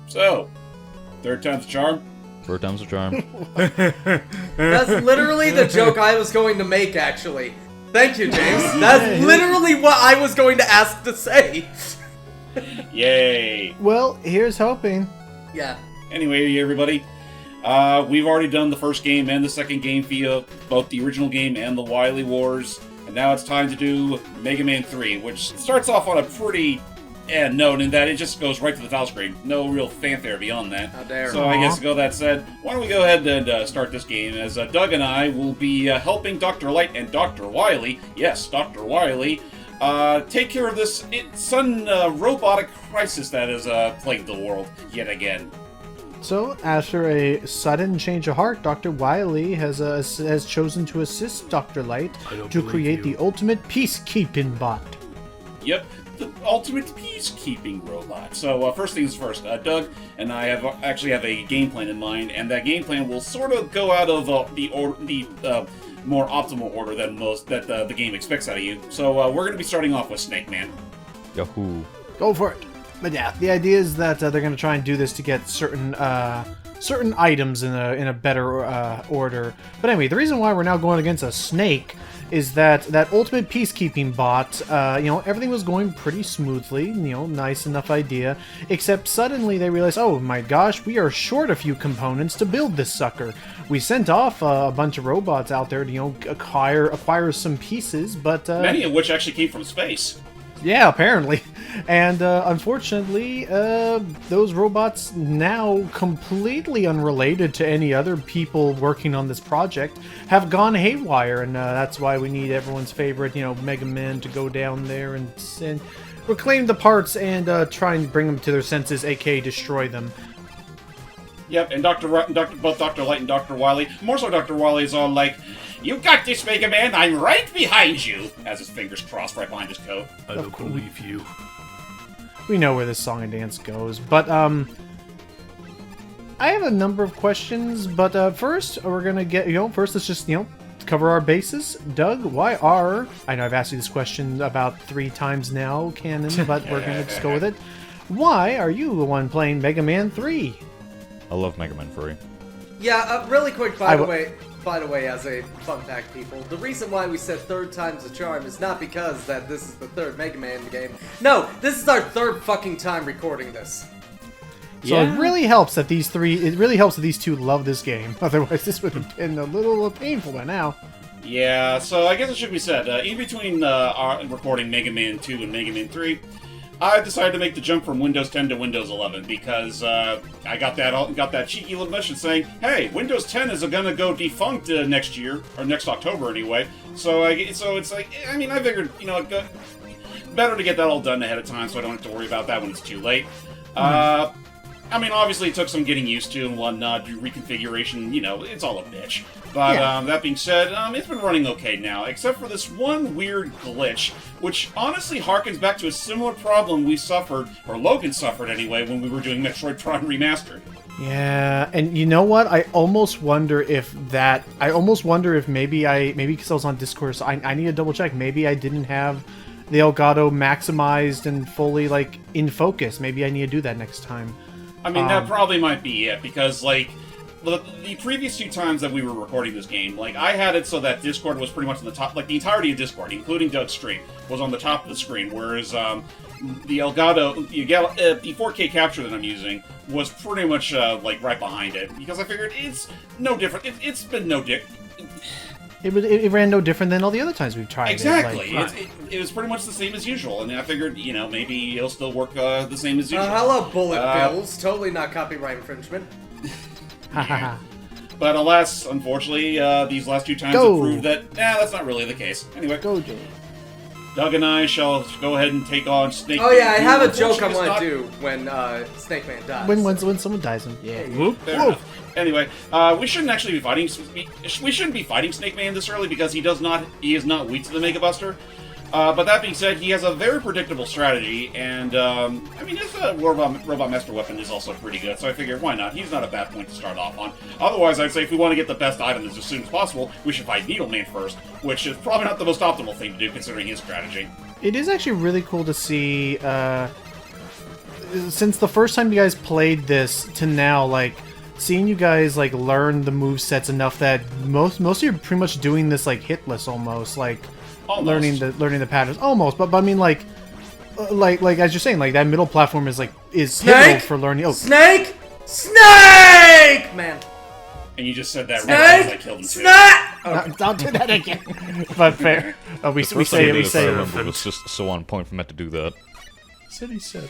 So, third time's a charm? Third time's a charm. That's literally the joke I was going to make, actually. Thank you, James. That's literally what I was going to ask to say. Yay. Well, here's hoping. Yeah. Anyway, everybody, we've already done the first game and the second game via both the original game and the Wily Wars, and now it's time to do Mega Man 3, which starts off on a pretty note in that it just goes right to the title screen. No real fanfare beyond that. How dare. So I guess, that said, why don't we go ahead and start this game, as Doug and I will be helping Dr. Light and Dr. Wily, yes, Dr. Wily, take care of this sudden robotic crisis that has plagued the world yet again. So, after a sudden change of heart, Dr. Wily has chosen to assist Dr. Light to create the ultimate peacekeeping bot. Yep, the ultimate peacekeeping robot. So, first things first, Doug and I actually have a game plan in mind, and that game plan will sort of go out of the more optimal order than most that the game expects out of you. So, we're going to be starting off with Snake Man. Yahoo. Go for it. But yeah, the idea is that they're going to try and do this to get certain items in a better order. But anyway, the reason why we're now going against a snake is that ultimate peacekeeping bot, everything was going pretty smoothly, nice enough idea, except suddenly they realized, oh my gosh, we are short a few components to build this sucker. We sent off a bunch of robots out there to, acquire some pieces, but... many of which actually came from space. Yeah, apparently. And unfortunately, those robots, now completely unrelated to any other people working on this project, have gone haywire, and that's why we need everyone's favorite, Mega Man to go down there and reclaim the parts and try and bring them to their senses, aka destroy them. Yep, and both Dr. Light and Dr. Wily, more so Dr. Wily, is all like, "You got this, Mega Man, I'm right behind you!" Has his fingers crossed right behind his coat. I don't believe you. We know where this song and dance goes, but I have a number of questions, but first we're gonna get, first let's just, cover our bases. Doug, I know I've asked you this question about 3 times now, canon, but we're gonna just go with it. Why are you the one playing Mega Man 3? I love Mega Man 3. Yeah, really quick, by the way, as a fun fact, people, the reason why we said third time's a charm is not because that this is the third Mega Man game. No, this is our third fucking time recording this. So it really helps that these two love this game. Otherwise, this would have been a little painful by now. Yeah, so I guess it should be said, in between recording Mega Man 2 and Mega Man 3, I decided to make the jump from Windows 10 to Windows 11 because I got that cheeky little message saying, "Hey, Windows 10 is gonna go defunct next year or next October anyway." So it's like, I figured, better to get that all done ahead of time so I don't have to worry about that when it's too late. Obviously it took some getting used to and whatnot, reconfiguration, it's all a bitch. But that being said, it's been running okay now, except for this one weird glitch, which honestly harkens back to a similar problem we suffered, or Logan suffered anyway, when we were doing Metroid Prime Remastered. Yeah, and you know what? I almost wonder if maybe because I was on Discord, so I need to double check. Maybe I didn't have the Elgato maximized and fully, in focus. Maybe I need to do that next time. That probably might be it, because, the previous 2 times that we were recording this game, I had it so that Discord was pretty much on the top, the entirety of Discord, including Doug's stream, was on the top of the screen, whereas, the Elgato, the 4K capture that I'm using was pretty much, right behind it, because I figured it's no different, it's been no different. It ran no different than all the other times we've tried. Exactly. It was pretty much the same as usual, and I figured, maybe it'll still work the same as usual. Hello, Bullet Bills. Totally not copyright infringement. But alas, unfortunately, these last 2 times have proved that, that's not really the case. Anyway, Go, Joe. Doug and I shall go ahead and take on Snake Man. Oh yeah, I have a joke I want to do when Snake Man dies. When someone dies, yeah. Fair enough. Anyway, we shouldn't actually be fighting. We shouldn't be fighting Snake Man this early because he is not weak to the Mega Buster. But that being said, he has a very predictable strategy, and his Robot Master Weapon is also pretty good. So I figured, why not? He's not a bad point to start off on. Otherwise, I'd say if we want to get the best items as soon as possible, we should fight Needle Man first, which is probably not the most optimal thing to do considering his strategy. It is actually really cool to see since the first time you guys played this to now, like, seeing you guys like learn the move sets enough that most of you are pretty much doing this like hitless almost, like learning the patterns almost. But I mean like as you're saying, like that middle platform is pivotal for learning. Oh, Snake, man. And you just said that Snake! right as I killed him too. Snake! no, don't do that again. But fair. Oh, we say it. We say It it. was just so on point for Matt to do that. City said.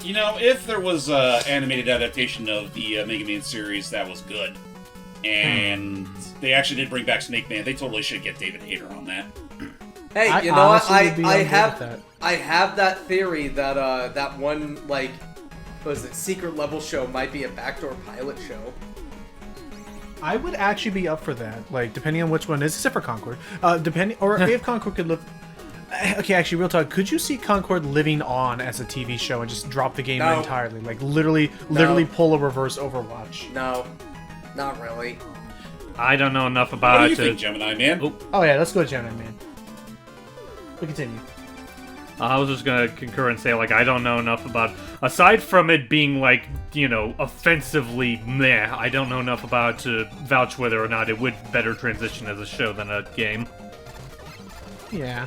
You know, if there was an animated adaptation of the Mega Man series that was good, and they actually did bring back Snake Man, they totally should get David Hayter on that. Hey, you know what? honestly would be I on board have with that. I have that theory that that one like what was it, secret level show might be a backdoor pilot show. I would actually be up for that. Like, depending on which one it is, except for Concord. Depending, or if Concord could live. Okay, actually, real talk. Could you see Concord living on as a TV show and just drop the game No. entirely? Like, literally pull a reverse Overwatch. No, not really. I don't know enough about What do you it. think, Gemini Man? Oh yeah, let's go, Gemini Man. We continue. I was just gonna concur and say, like, I don't know enough about. Aside from it being, like, you know, offensively meh, I don't know enough about to vouch whether or not it would better transition as a show than a game. Yeah.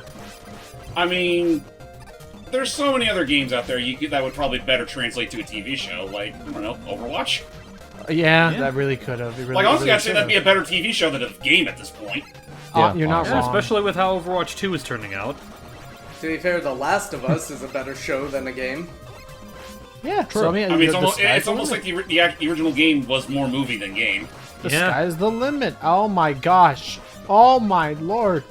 I mean, there's so many other games out there that would probably better translate to a TV show, like, I don't know, Overwatch? Yeah, that really could have. Like, honestly, I'd say that'd be a better TV show than a game at this point. Yeah, You're not honestly. wrong. Especially with how Overwatch 2 is turning out. To be fair, The Last of Us is a better show than a game. Yeah, true. So, I mean, it's almost like the original game was more movie than game. the Yeah. sky's the limit. Oh my gosh. Oh my lord.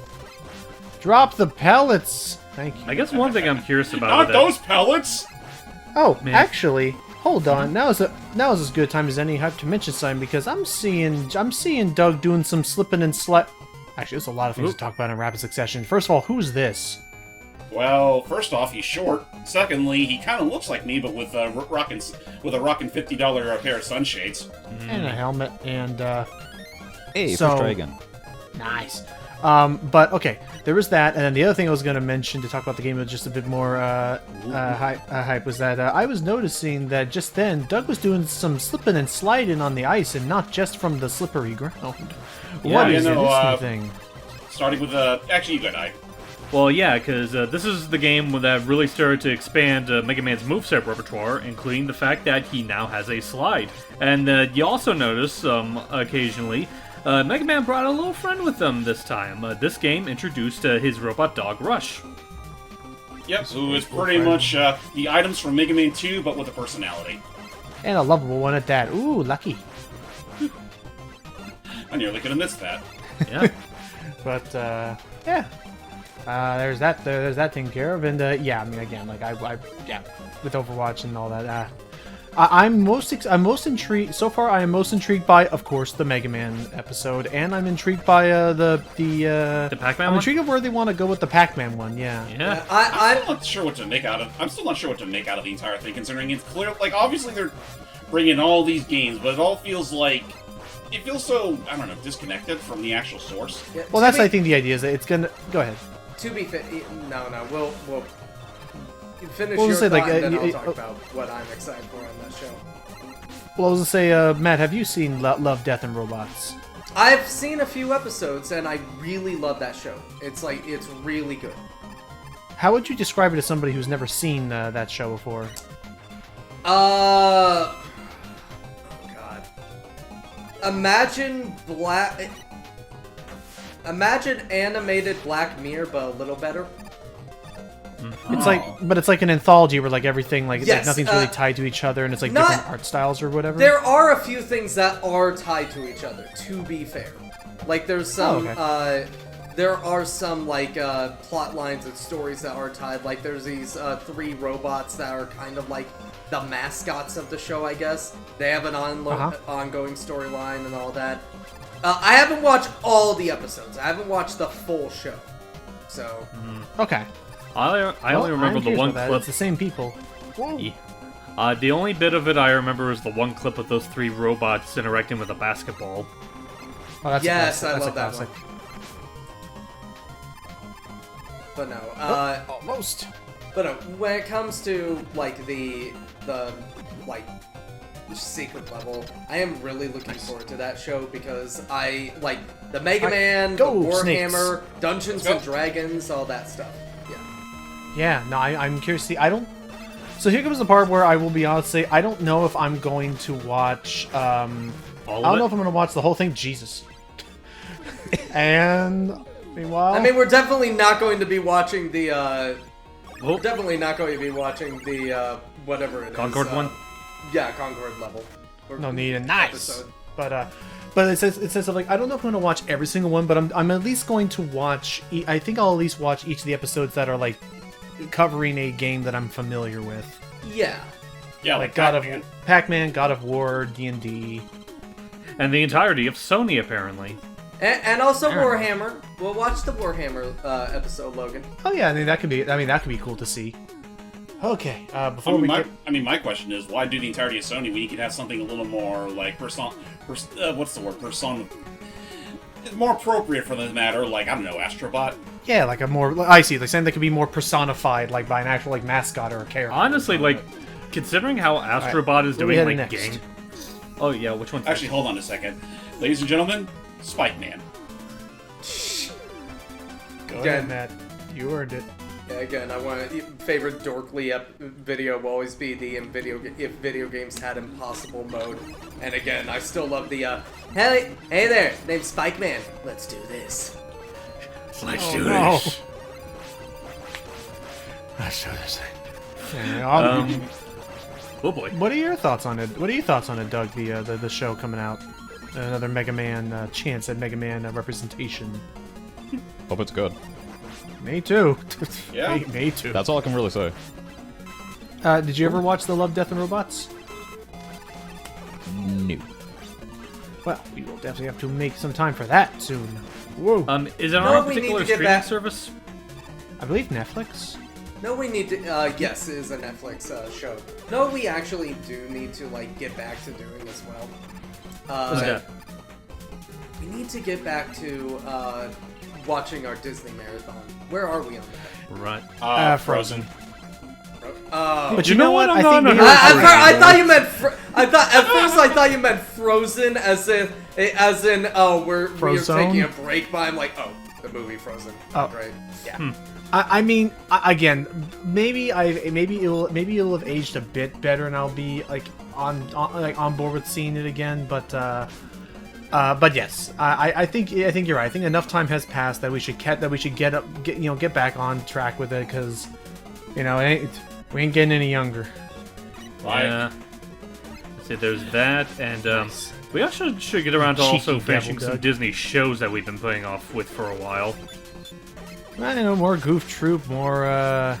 Drop the pellets. Thank you. I guess one thing I'm curious about Not with those pellets! Oh, Man. actually, hold on. Now is as good a time as any hype to mention something because I'm seeing Doug doing some slipping and slide. Actually, there's a lot of things to talk about in rapid succession. First of all, who's this? Well, first off, he's short. Secondly, he kind of looks like me, but with a rockin' $50 pair of sunshades. And a helmet and Hey, So- first try again. nice. But okay, there was that, and then the other thing I was going to mention to talk about the game with just a bit more hype was that I was noticing that just then Doug was doing some slipping and sliding on the ice, and not just from the slippery ground. What is you know, this new thing? Starting with, actually, you go, I. Well, yeah, because this is the game that really started to expand Mega Man's moveset repertoire, including the fact that he now has a slide. And you also notice, occasionally, Mega Man brought a little friend with him this time. This game introduced his robot dog, Rush. Yep, who is pretty much the items from Mega Man 2, but with a personality. And a lovable one at that. Ooh, lucky. I nearly could have missed that. Yeah. But yeah, there's that. There's that taken care of, and yeah, I mean, again, like yeah, with Overwatch and all that. I'm most intrigued so far. I am most intrigued by, of course, the Mega Man episode, and I'm intrigued by the Pac-Man I'm one? intrigued of where they want to go with the Pac-Man one. Yeah. Yeah. I'm still not sure what to make out of. I'm still not sure what to make out of the entire thing, considering it's clear. Like, obviously they're bringing all these games, but it all feels like it feels so, I don't know, disconnected from the actual source. Yeah, Well, to that's be- I think the idea is that it's gonna go ahead. To be fair, no, we'll you finish Well, your say, thought, like, and then I'll you- talk about what I'm excited for on that show. Well, I was gonna say, Matt, have you seen Love, Death, and Robots? I've seen a few episodes, and I really love that show. It's really good. How would you describe it to somebody who's never seen that show before? Oh God. Imagine animated Black Mirror, but a little better. It's like an anthology where like everything like Yes, nothing's really tied to each other, and it's like not- different art styles or whatever. There are a few things that are tied to each other, to be fair. Like, there's some, there are some, like, plot lines and stories that are tied. Like, there's these 3 robots that are kind of like the mascots of the show, I guess. They have an ongoing storyline and all that. I haven't watched all the episodes. I haven't watched the full show. So, Okay. I only remember the one clip. It's the same people. Yeah. The only bit of it I remember is the one clip of those 3 robots interacting with a basketball. Oh, that's yes, a I classic. love That's that a classic. one. But no, Almost. But when it comes to like the like secret level, I am really looking forward to that show because I like the Mega Man, the Go, Warhammer, snakes. Dungeons and Dragons, all that stuff. Yeah. Yeah, no, I'm curious to see. I don't. So here comes the part where I will be honest, say I don't know if I'm going to watch. I don't know if I'm going to watch the whole thing. Jesus. And meanwhile, I mean, we're definitely not going to be watching the. Oh. We're definitely not going to be watching the whatever it is. Concord one? Yeah, Concord level. no need a nice. Episode. But it says like I don't know if I'm going to watch every single one, but I'm at least going to watch. I think I'll at least watch each of the episodes that are like covering a game that I'm familiar with. Yeah. Yeah, Like Pac-Man. Pac-Man, God of War, D&D. And the entirety of Sony, apparently. And also Warhammer. We'll watch the Warhammer episode, Logan. Oh yeah, I mean that could be cool to see. Okay, before we get My question is, why do the entirety of Sony when you could have something a little more like what's the word? More appropriate for the matter, like I don't know, Astrobot. yeah, like a more I see, like saying that could be more personified, like by an actual like mascot or a character. Honestly, like, considering how Astrobot is what do we doing, have like, next? game... Oh, yeah, which one's Actually, hold on a second, ladies and gentlemen, Spike Man. Go ahead, Matt. You earned it. Yeah, again, I want favorite dorkly video will always be the if video games had impossible mode. And again, I still love the hey there, name's Spike Man. Let's do this. Let's do no. this. Let's do this thing. Oh boy. What are your thoughts on it? What are your thoughts on it, Doug? The show coming out, another Mega Man chance at Mega Man representation. Hope it's good. Me too. Yeah. Me too. That's all I can really say. Did you ever watch the Love, Death, and Robots? No. Well, we will definitely have to make some time for that soon. Whoa. Is it No, on a we need particular to get streaming back- service? I believe Netflix. No, we need to. Yes, it is a Netflix show. No, we actually do need to like get back to doing as well. What's that? We need to get back to watching our Disney marathon. Where are we on that? Right. Frozen. Oh. But You know what? I I'm think not maybe a- I thought you meant. At first I thought you meant Frozen, as in we're Frozone? taking a break. But I'm like, oh, the movie Frozen. Oh. Great. Yeah. I mean, again, maybe it'll have aged a bit better, and I'll be like on board with seeing it again. But yes, I think you're right. I think enough time has passed that we should get back on track with it because we ain't getting any younger. Yeah. Let's see, there's that, and we also should get around to also Cheeky finishing devil, some Doug. Disney shows that we've been playing off with for a while. I don't know, more Goof Troop, more Well,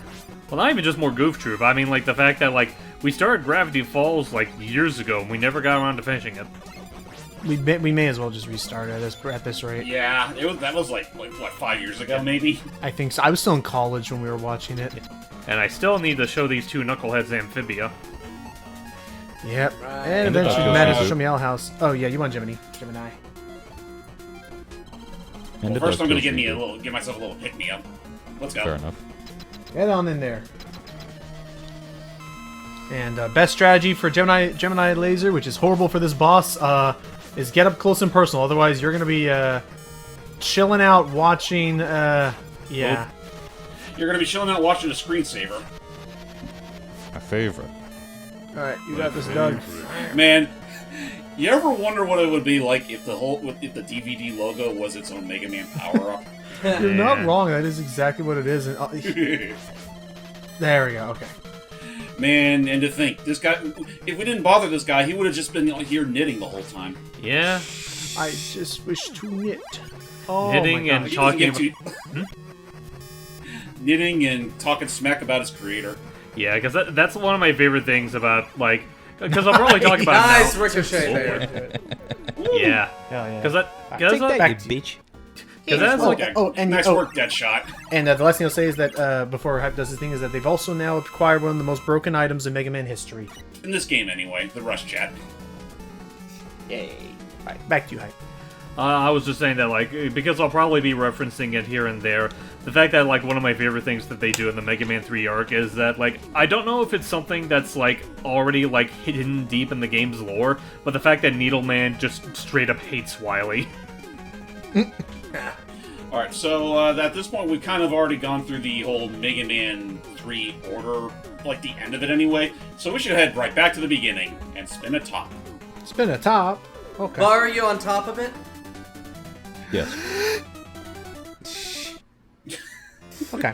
not even just more Goof Troop. I mean, like, the fact that, like, we started Gravity Falls, like, years ago, and we never got around to finishing it. we may as well just restart at this rate. Yeah, that was like what 5 years ago, maybe. I think so. I was still in college when we were watching it. And I still need to show these two Knuckleheads Amphibia. Yep. Right. And And eventually the Matt has to dog. show me Owl House. Oh yeah, you want Gemini. And it First, does I'm gonna feel give super. myself a little pick me up. Let's go. Fair enough. Get on in there. And best strategy for Gemini Laser, which is horrible for this boss, is get up close and personal. Otherwise, you're gonna be chilling out watching. Yeah. You're gonna be chilling out watching a screensaver. My favorite. All right, you got this, Doug. Man, you ever wonder what it would be like if the DVD logo was its own Mega Man power up? You're not wrong. That is exactly what it is. And, there we go. Okay. Man, and to think, this guy, if we didn't bother this guy, he would have just been here knitting the whole time. Yeah. I just wish to knit. Oh, Knitting my and gosh. He doesn't talking get knitting and talking smack about his creator. Yeah, because that's one of my favorite things about, like... Because I'll probably talk about it Nice now. ricochet there. Yeah. Hell yeah. Because Take that, that... you bitch. Because that's Oh, like... Nice work, Deadshot. And the last thing I'll say is that before Hype does his thing is that they've also now acquired one of the most broken items in Mega Man history. In this game, anyway, the Rush Chat. Yay! Right, back to you, Hype. I was just saying that, like, because I'll probably be referencing it here and there, the fact that, like, one of my favorite things that they do in the Mega Man 3 arc is that, like, I don't know if it's something that's, like, already, like, hidden deep in the game's lore, but the fact that Needleman just straight up hates Wily. Alright, so at this point we've kind of already gone through the whole Mega Man 3 order, like the end of it anyway, so we should head right back to the beginning and spin a top. Spin a top. Okay. Bar, are you on top of it? Yes. Okay.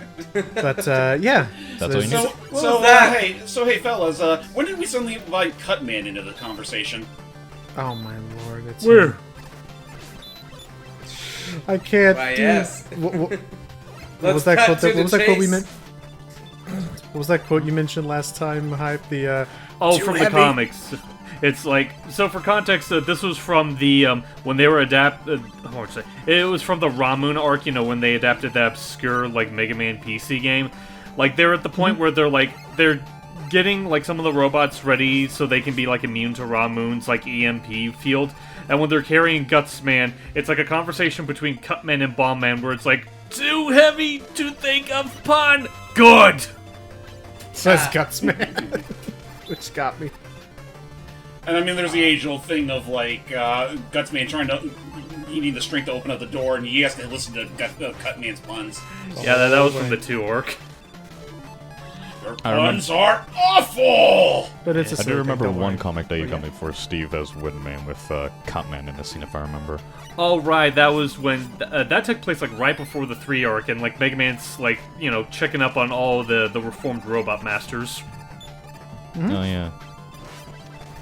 But yeah. That's all you need. So hey fellas, when did we suddenly invite Cutman into the conversation? Oh my lord. It's Where? I can't. Why, do... yes. What Let's was that cut quote? to What the was that quote we chase. meant? What was that quote you mentioned last time? Hype the. Oh, Too from heavy. the comics. It's like, so for context, this was from the, when they were it was from the Ramoon arc, you know, when they adapted that obscure, like, Mega Man PC game. Like, they're at the point where they're getting, like, some of the robots ready so they can be, like, immune to Ramoon's, like, EMP field. And when they're carrying Gutsman, it's like a conversation between Cutman and Bombman where it's like, too heavy to think of pun! Good! Says Gutsman. Which got me. And I mean, there's the age-old thing of, like, Gutsman trying to... He needs the strength to open up the door, and he has to listen to Cutman's puns. Yeah, that was from the 2 orc. Your I remember- puns are awful! But it's a I do silly remember thing, don't one worry. comic that you Oh, got yeah. me for Steve as Woodenman with Cutman in the scene, if I remember. Oh, right, that was when... that took place, like, right before the 3 arc, and, like, Mega Man's, like, you know, checking up on all the reformed robot masters. Oh, yeah.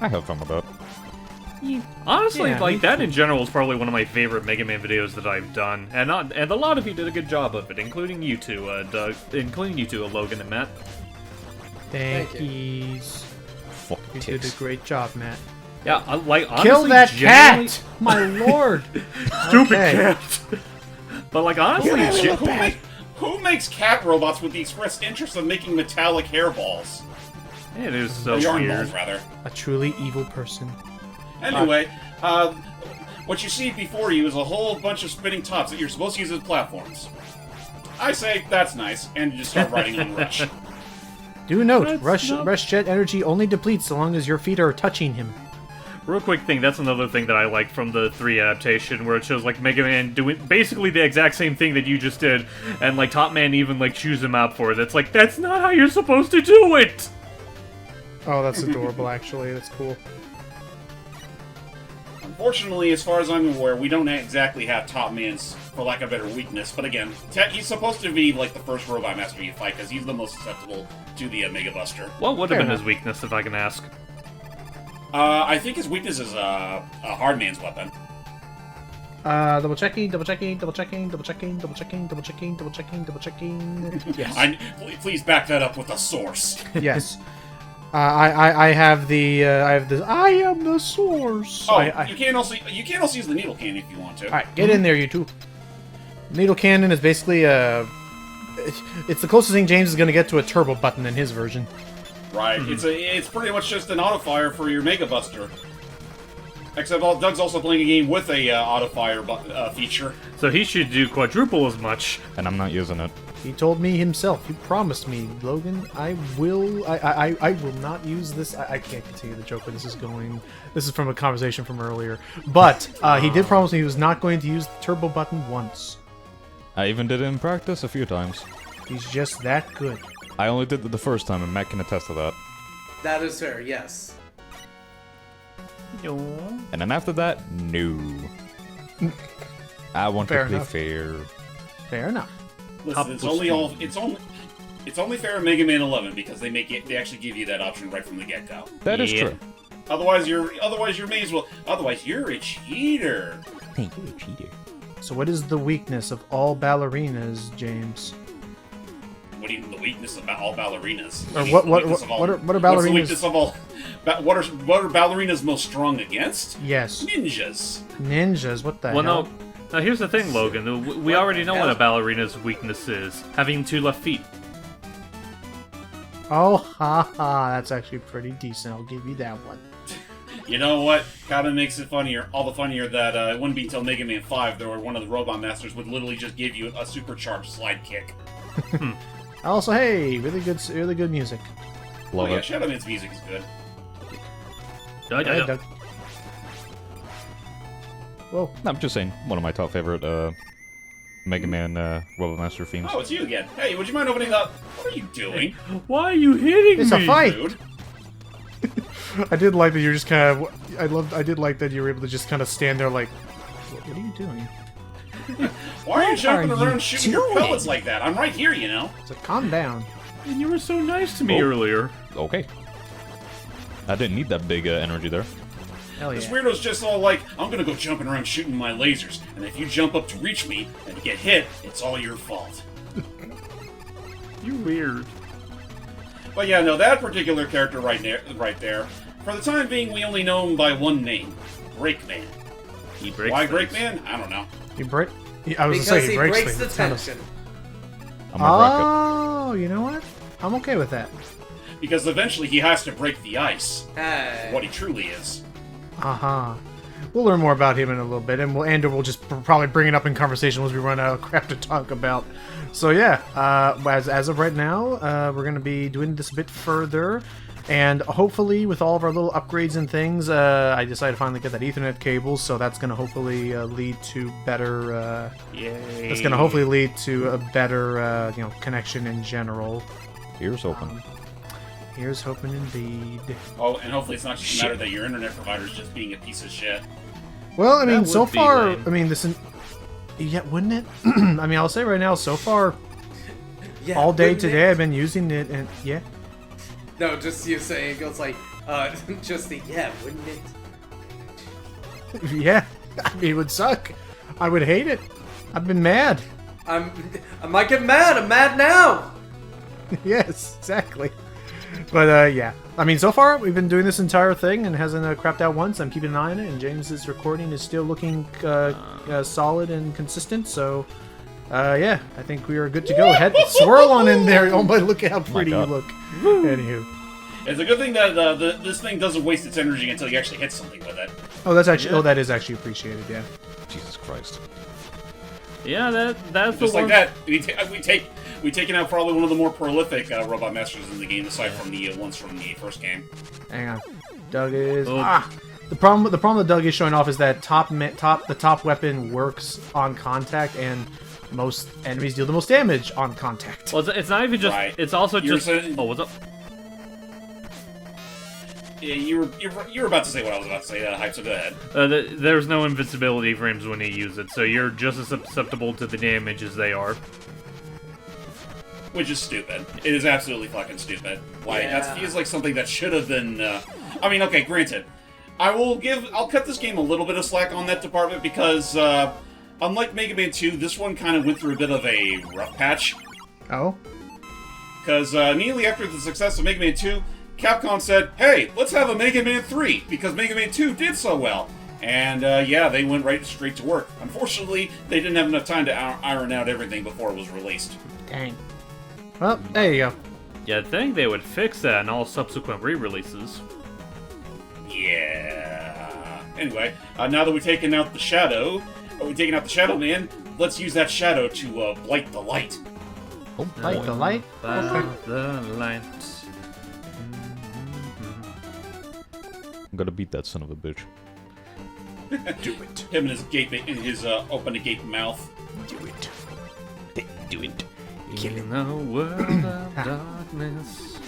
I have fun with that. Honestly, Yeah, like, me that in general is probably one of my favorite Mega Man videos that I've done. And a lot of you did a good job of it, including you two, Doug, including you two, Logan and Matt. Thank Thankies. Fuck You did a tits. great job, Matt. Yeah, like, honestly, Kill that genuinely- cat! My lord! Stupid Okay. cat! But, like, honestly, Who makes cat robots with the express interest of making metallic hairballs? it is so Or yarn weird. balls, rather. A truly evil person. Anyway, what you see before you is a whole bunch of spinning tops that you're supposed to use as platforms. I say, that's nice, and you just start riding on Rush. Do note, That's Rush Jet energy only depletes so long as your feet are touching him. Real quick thing, that's another thing that I like from the 3 adaptation, where it shows, like, Mega Man doing basically the exact same thing that you just did, and, like, Top Man even, like, chews him out for it. It's like, that's not how you're supposed to do it! Oh, that's adorable, actually. That's cool. Unfortunately, as far as I'm aware, we don't exactly have Top Man's, for lack of a better, weakness. But again, he's supposed to be like the first robot master you fight because he's the most susceptible to the Mega Buster. What would have Fair been his enough. weakness, if I can ask? I think his weakness is a hard man's weapon. Double checking, double checking, double checking, double checking, double checking, double checking, double checking, double checking. Yes. Please back that up with a source. Yes. I have the I am the source. Oh, I- you can also use the needle cannon if you want to. All right, get in there, you two. Needle cannon is basically it's the closest thing James is gonna get to a turbo button in his version. Right. It's pretty much just an auto fire for your Mega Buster. Except Doug's also playing a game with a auto fire feature. So he should do quadruple as much. And I'm not using it. He told me himself. He promised me, Logan. I will not use this. I can't continue the joke where this is going. This is from a conversation from earlier. But he did promise me he was not going to use the turbo button once. I even did it in practice a few times. He's just that good. I only did it the first time, and Matt can attest to that. That is fair, yes. And then after that, no. I want Fair to play enough. fair. Fair enough. Listen, it's only fair in Mega Man 11 because they actually give you that option right from the get-go. That is Yeah. true. Otherwise you're a cheater. Hey, you're a cheater. So what is the weakness of all ballerinas, James? What do you mean the weakness of all ballerinas? Or What what are What's the ballerinas? weakness of all? What are ballerinas most strong against? Yes. Ninjas. Ninjas, what the Well, hell? no. Now, here's the thing, Logan. We already know what a ballerina's weakness is. Having 2 left feet. Oh, ha ha, that's actually pretty decent. I'll give you that one. You know what? Kind of makes it funnier, all the funnier that it wouldn't be until Mega Man 5 where one of the Robot Masters would literally just give you a supercharged slide kick. Also, hey, really good music. Love yeah, it. Shadow Man's music is good. Doug. Whoa. No, I'm just saying, one of my top favorite Mega Man Robot Master themes. Oh, it's you again. Hey, would you mind opening up? What are you doing? Why are you hitting It's me? a fight. Rude. I did like that you're just kind of. I did like that you were able to just kind of stand there like, what are you doing? Why are you jumping are you around shooting your doing? pellets like that? I'm right here, you know. So calm down. And you were so nice to me Oh. earlier. Okay. I didn't need that big energy there. Hell This yeah. weirdo's just all like, I'm gonna go jumping around shooting my lasers, and if you jump up to reach me and get hit, it's all your fault. You weird. But yeah, no, that particular character right there, for the time being, we only know him by one name, Breakman. He breaks Why things. Breakman? I don't know. He break. I was Because gonna say he breaks breaks things. the It's kind of- tension. I'm gonna wreck Oh, you know what? I'm okay with that. Because eventually he has to break the ice, Hey. what he truly is. Uh-huh. We'll learn more about him in a little bit, and we'll just probably bring it up in conversation once we run out of crap to talk about. So yeah, as of right now, we're gonna be doing this a bit further, and hopefully with all of our little upgrades and things, I decided to finally get that Ethernet cable, so that's gonna hopefully lead to better. Yay. That's gonna hopefully lead to a better, connection in general. it. Ears open. Here's hoping indeed. Oh, and hopefully it's not just a matter that your internet provider is just being a piece of shit. Well, I mean, That so would be far, lame. I mean, yeah, wouldn't it? I mean, I'll say right now, so far, Yeah, all day wouldn't today, it? I've been using it, and yeah. No, just you saying it goes like, just the wouldn't it? Yeah, I mean, it would suck. I would hate it. I've been mad. I might get mad. I'm mad now. Yes, exactly. But yeah, I mean, so far we've been doing this entire thing and hasn't crapped out once. I'm keeping an eye on it, and James's recording is still looking solid and consistent. So yeah, I think we are good to go. Head swirl on in there. Oh my, look at how pretty you God. look. Anywho, It's a good thing that this thing doesn't waste its energy until you actually hit something with it. oh, that is actually appreciated. Yeah. Jesus Christ. Yeah, that's Just the like one. that, we've taken out probably one of the more prolific Robot Masters in the game, aside from the ones from the first game. Hang on, Doug is Oh. The problem that Doug is showing off is that the top weapon works on contact, and most enemies deal the most damage on contact. Well, it's not even just. Right. It's also You're just. saying- Oh, what's up? Yeah, you were about to say what I was about to say, Hype, so go ahead. There's no invincibility frames when you use it, so you're just as susceptible to the damage as they are. Which is stupid. It is absolutely fucking stupid. Like, Yeah. that feels like something that should have been, I mean, okay, granted. I'll cut this game a little bit of slack on that department because, unlike Mega Man 2, this one kind of went through a bit of a rough patch. Oh, Because immediately after the success of Mega Man 2, Capcom said, hey, let's have a Mega Man 3, because Mega Man 2 did so well. And yeah, they went straight to work. Unfortunately, they didn't have enough time to iron out everything before it was released. dang. Well, there you go. You'd think they would fix that in all subsequent re-releases. Yeah. Anyway, now that we've taken out the Shadow, Man, let's use that Shadow to blight the light. Oh, Light the light. Okay. The light. I'm gonna beat that son of a bitch. Do it. Him and his open to gape mouth. Do it. Do it. In the world of darkness.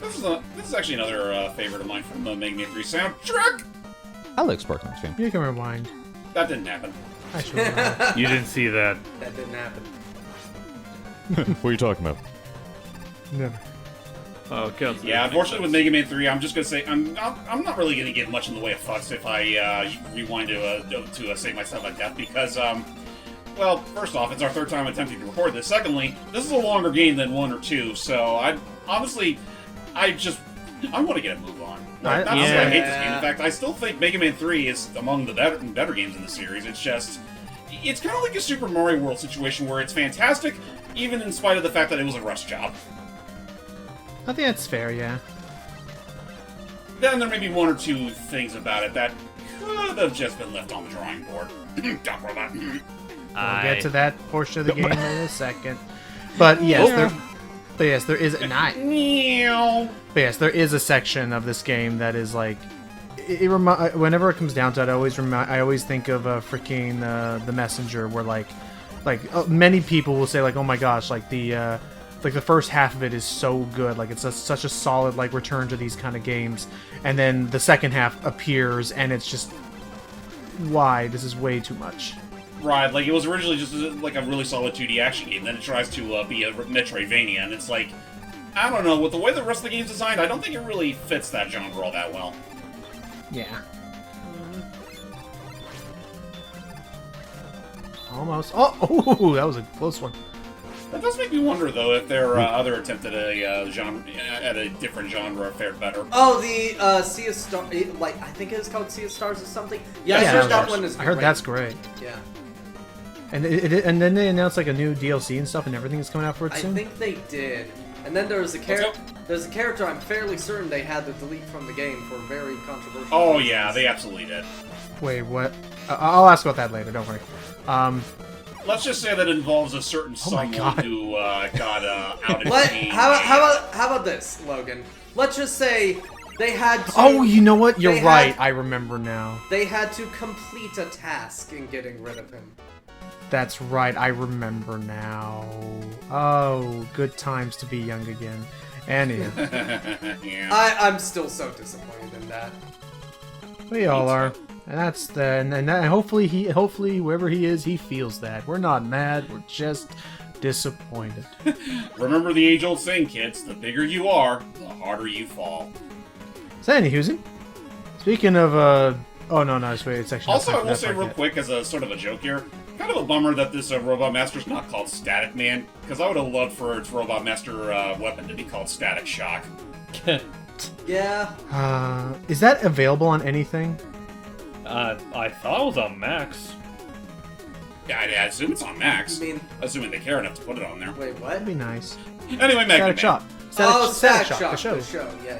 This is actually another favorite of mine from the Mega Man 3 soundtrack. I like Sparkman's theme. You can rewind. That didn't happen. Actually, You didn't see that. That didn't happen. What are you talking about? never. Oh, God. Yeah, unfortunately with Mega Man 3, I'm just gonna say I'm not really gonna give much in the way of fucks if I rewind to save myself a death because well, first off, it's our third time attempting to record this. Secondly, this is a longer game than 1 or 2, so I want to get a move on. Like, not Yeah. that I hate this game. In fact, I still think Mega Man 3 is among the better games in the series. It's kind of like a Super Mario World situation where it's fantastic, even in spite of the fact that it was a rush job. I think that's fair, yeah. Then there may be one or two things about it that could have just been left on the drawing board. Duck Robot. We'll get to that portion of the game in a second. But yes, there is Meow. But yes, there is a section of this game that is like, whenever it comes down to it, I always think of freaking The Messenger, where like many people will say like, oh my gosh, like the first half of it is so good, like it's such a solid like return to these kind of games, and then the second half appears and it's just, why? This is way too much. Right, like it was originally just like a really solid 2D action game, then it tries to be a Metroidvania, and it's like, I don't know, with the way the rest of the game's designed, I don't think it really fits that genre all that well. Yeah. Almost. Oh, that was a close one. That does make me wonder, though, if their other attempt at a different genre fared better. Oh, the Sea of Stars, like I think it's called Sea of Stars or something. Yeah, Yeah, I heard that one is I great. heard that's great. Yeah, And and then they announced like a new DLC and stuff, and everything is coming out for it I soon. think they did. And then there's a character I'm fairly certain they had to delete from the game for very controversial Oh, reasons. yeah, they absolutely did. Wait, what? I'll ask about that later. Don't worry. Let's just say that it involves a certain Oh my someone God. who got out of Let, game. how about this, Logan? Let's just say they had to. Oh, you know what? You're they right. had- I remember now. They had to complete a task in getting rid of him. That's right. I remember now. Oh, good times to be young again. Anyway, Yeah. I'm still so disappointed in that. we all are. And that's the and hopefully whoever he is, he feels that. We're not mad. We're just disappointed. Remember the age-old saying, kids, the bigger you are, the harder you fall. So, anywho, speaking of oh no, it's actually Also, I will that's say not real yet. quick, as a sort of a joke here, kind of a bummer that this Robot Master's not called Static Man, because I would have loved for its Robot Master weapon to be called Static Shock. Yeah. Is that available on anything? I thought it was on Max. Yeah, I assume it's on Max. You mean- Assuming they care enough to put it on there. Wait, what? That'd be nice. Anyway, Mega Static Man. Shock. Static Shock, the show. The show. Yeah.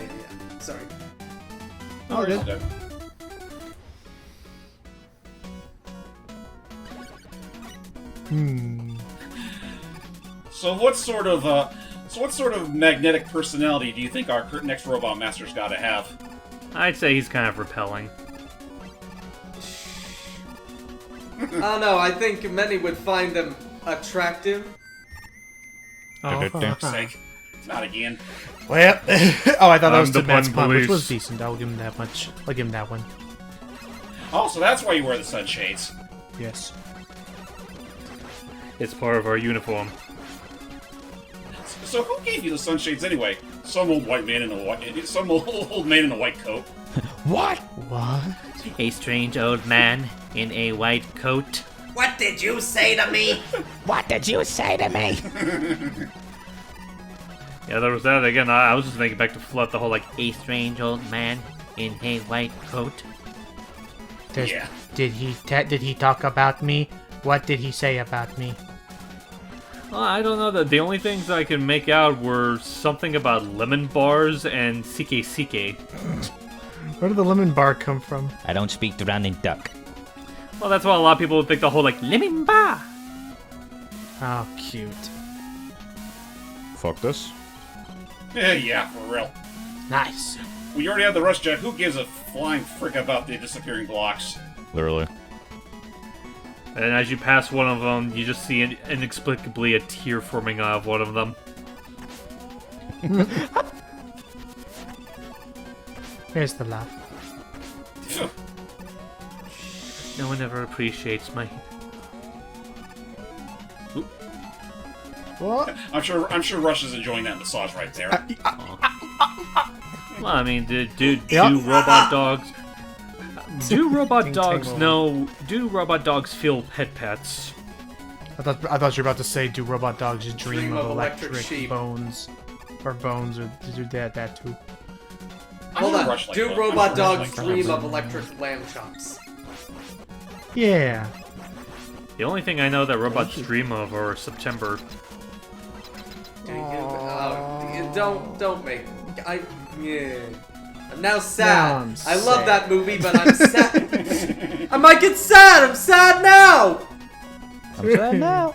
Sorry. Oh, good. Okay. So what sort of magnetic personality do you think our next Robot Master's got to have? I'd say he's kind of repelling. I don't know. I think many would find them attractive. Oh, For sake. Not again. well, oh, I thought that I'm was the to Matt's pun pun, which police. was decent. I'll give him that much. I'll give him that one. Oh, so that's why you wear the sunshades. Yes. It's part of our uniform. So who gave you the sunshades anyway? Some old white man in a old man in a white coat. What? A strange old man in a white coat. What did you say to me? What did you say to me? Yeah, there was that again. I was just thinking back to flood the whole like a strange old man in a white coat. Yeah. Did he talk about me? What did he say about me? Well, I don't know. The only things I can make out were something about lemon bars and sike. Where did the lemon bar come from? I don't speak Duranding duck. Well, that's why a lot of people would think the whole like lemon bar. Oh, cute. Fuck this. Yeah, for real. Nice. We already had the rush jet. Who gives a flying frick about the disappearing blocks? Literally. And as you pass one of them, you just see inexplicably a tear forming out of one of them. Here's the laugh. No one ever appreciates my. What? I'm sure Rush is enjoying that massage right there. Well, I mean, do Yeah. robot dogs? Do robot Ting, dogs ting, know? Do robot dogs feel pet pets? I thought you were about to say, do robot dogs just dream of electric electric sheep. bones? Or bones, or do that too. Hold sure on. Rush like Do that. robot I'm sure Rush dogs like dream that. of electric lamb chops? Yeah. The only thing I know that robots dream of are September. Do you? don't make. Yeah. I'm now sad. Now I'm I love sad. that movie, but I'm sad. I might get sad. I'm sad now. I'm sad now.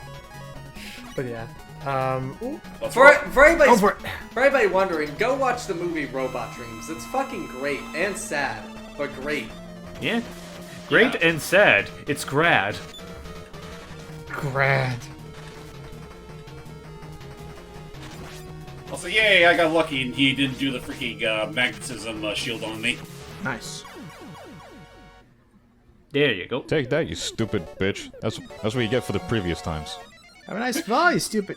But yeah. Ooh, For everybody, go for it. for everybody wondering, go watch the movie Robot Dreams. It's fucking great and sad, but great. Yeah. Great and sad. It's grad. Grad. Also, yay, I got lucky and he didn't do the freaking magnetism shield on me. Nice. There you go. Take that, you stupid bitch. That's what you get for the previous times. Have a nice fall, you stupid.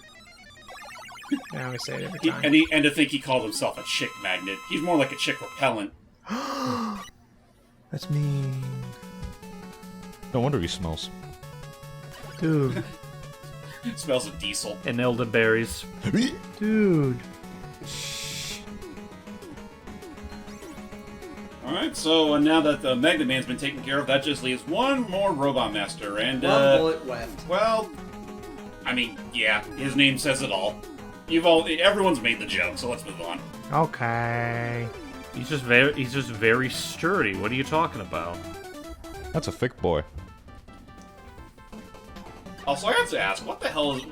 I always say it every time. And to think he called himself a chick magnet. He's more like a chick repellent. That's mean. No wonder he smells. Dude. Smells of diesel. And elderberries. Dude. Alright, so now that the Mega Man's been taken care of, that just leaves one more Robot Master, and, One bullet left. well, I mean, yeah, his name says it all. Everyone's made the joke, so let's move on. Okay. He's just very sturdy. What are you talking about? That's a thick boy. Also, I have to ask, what the hell is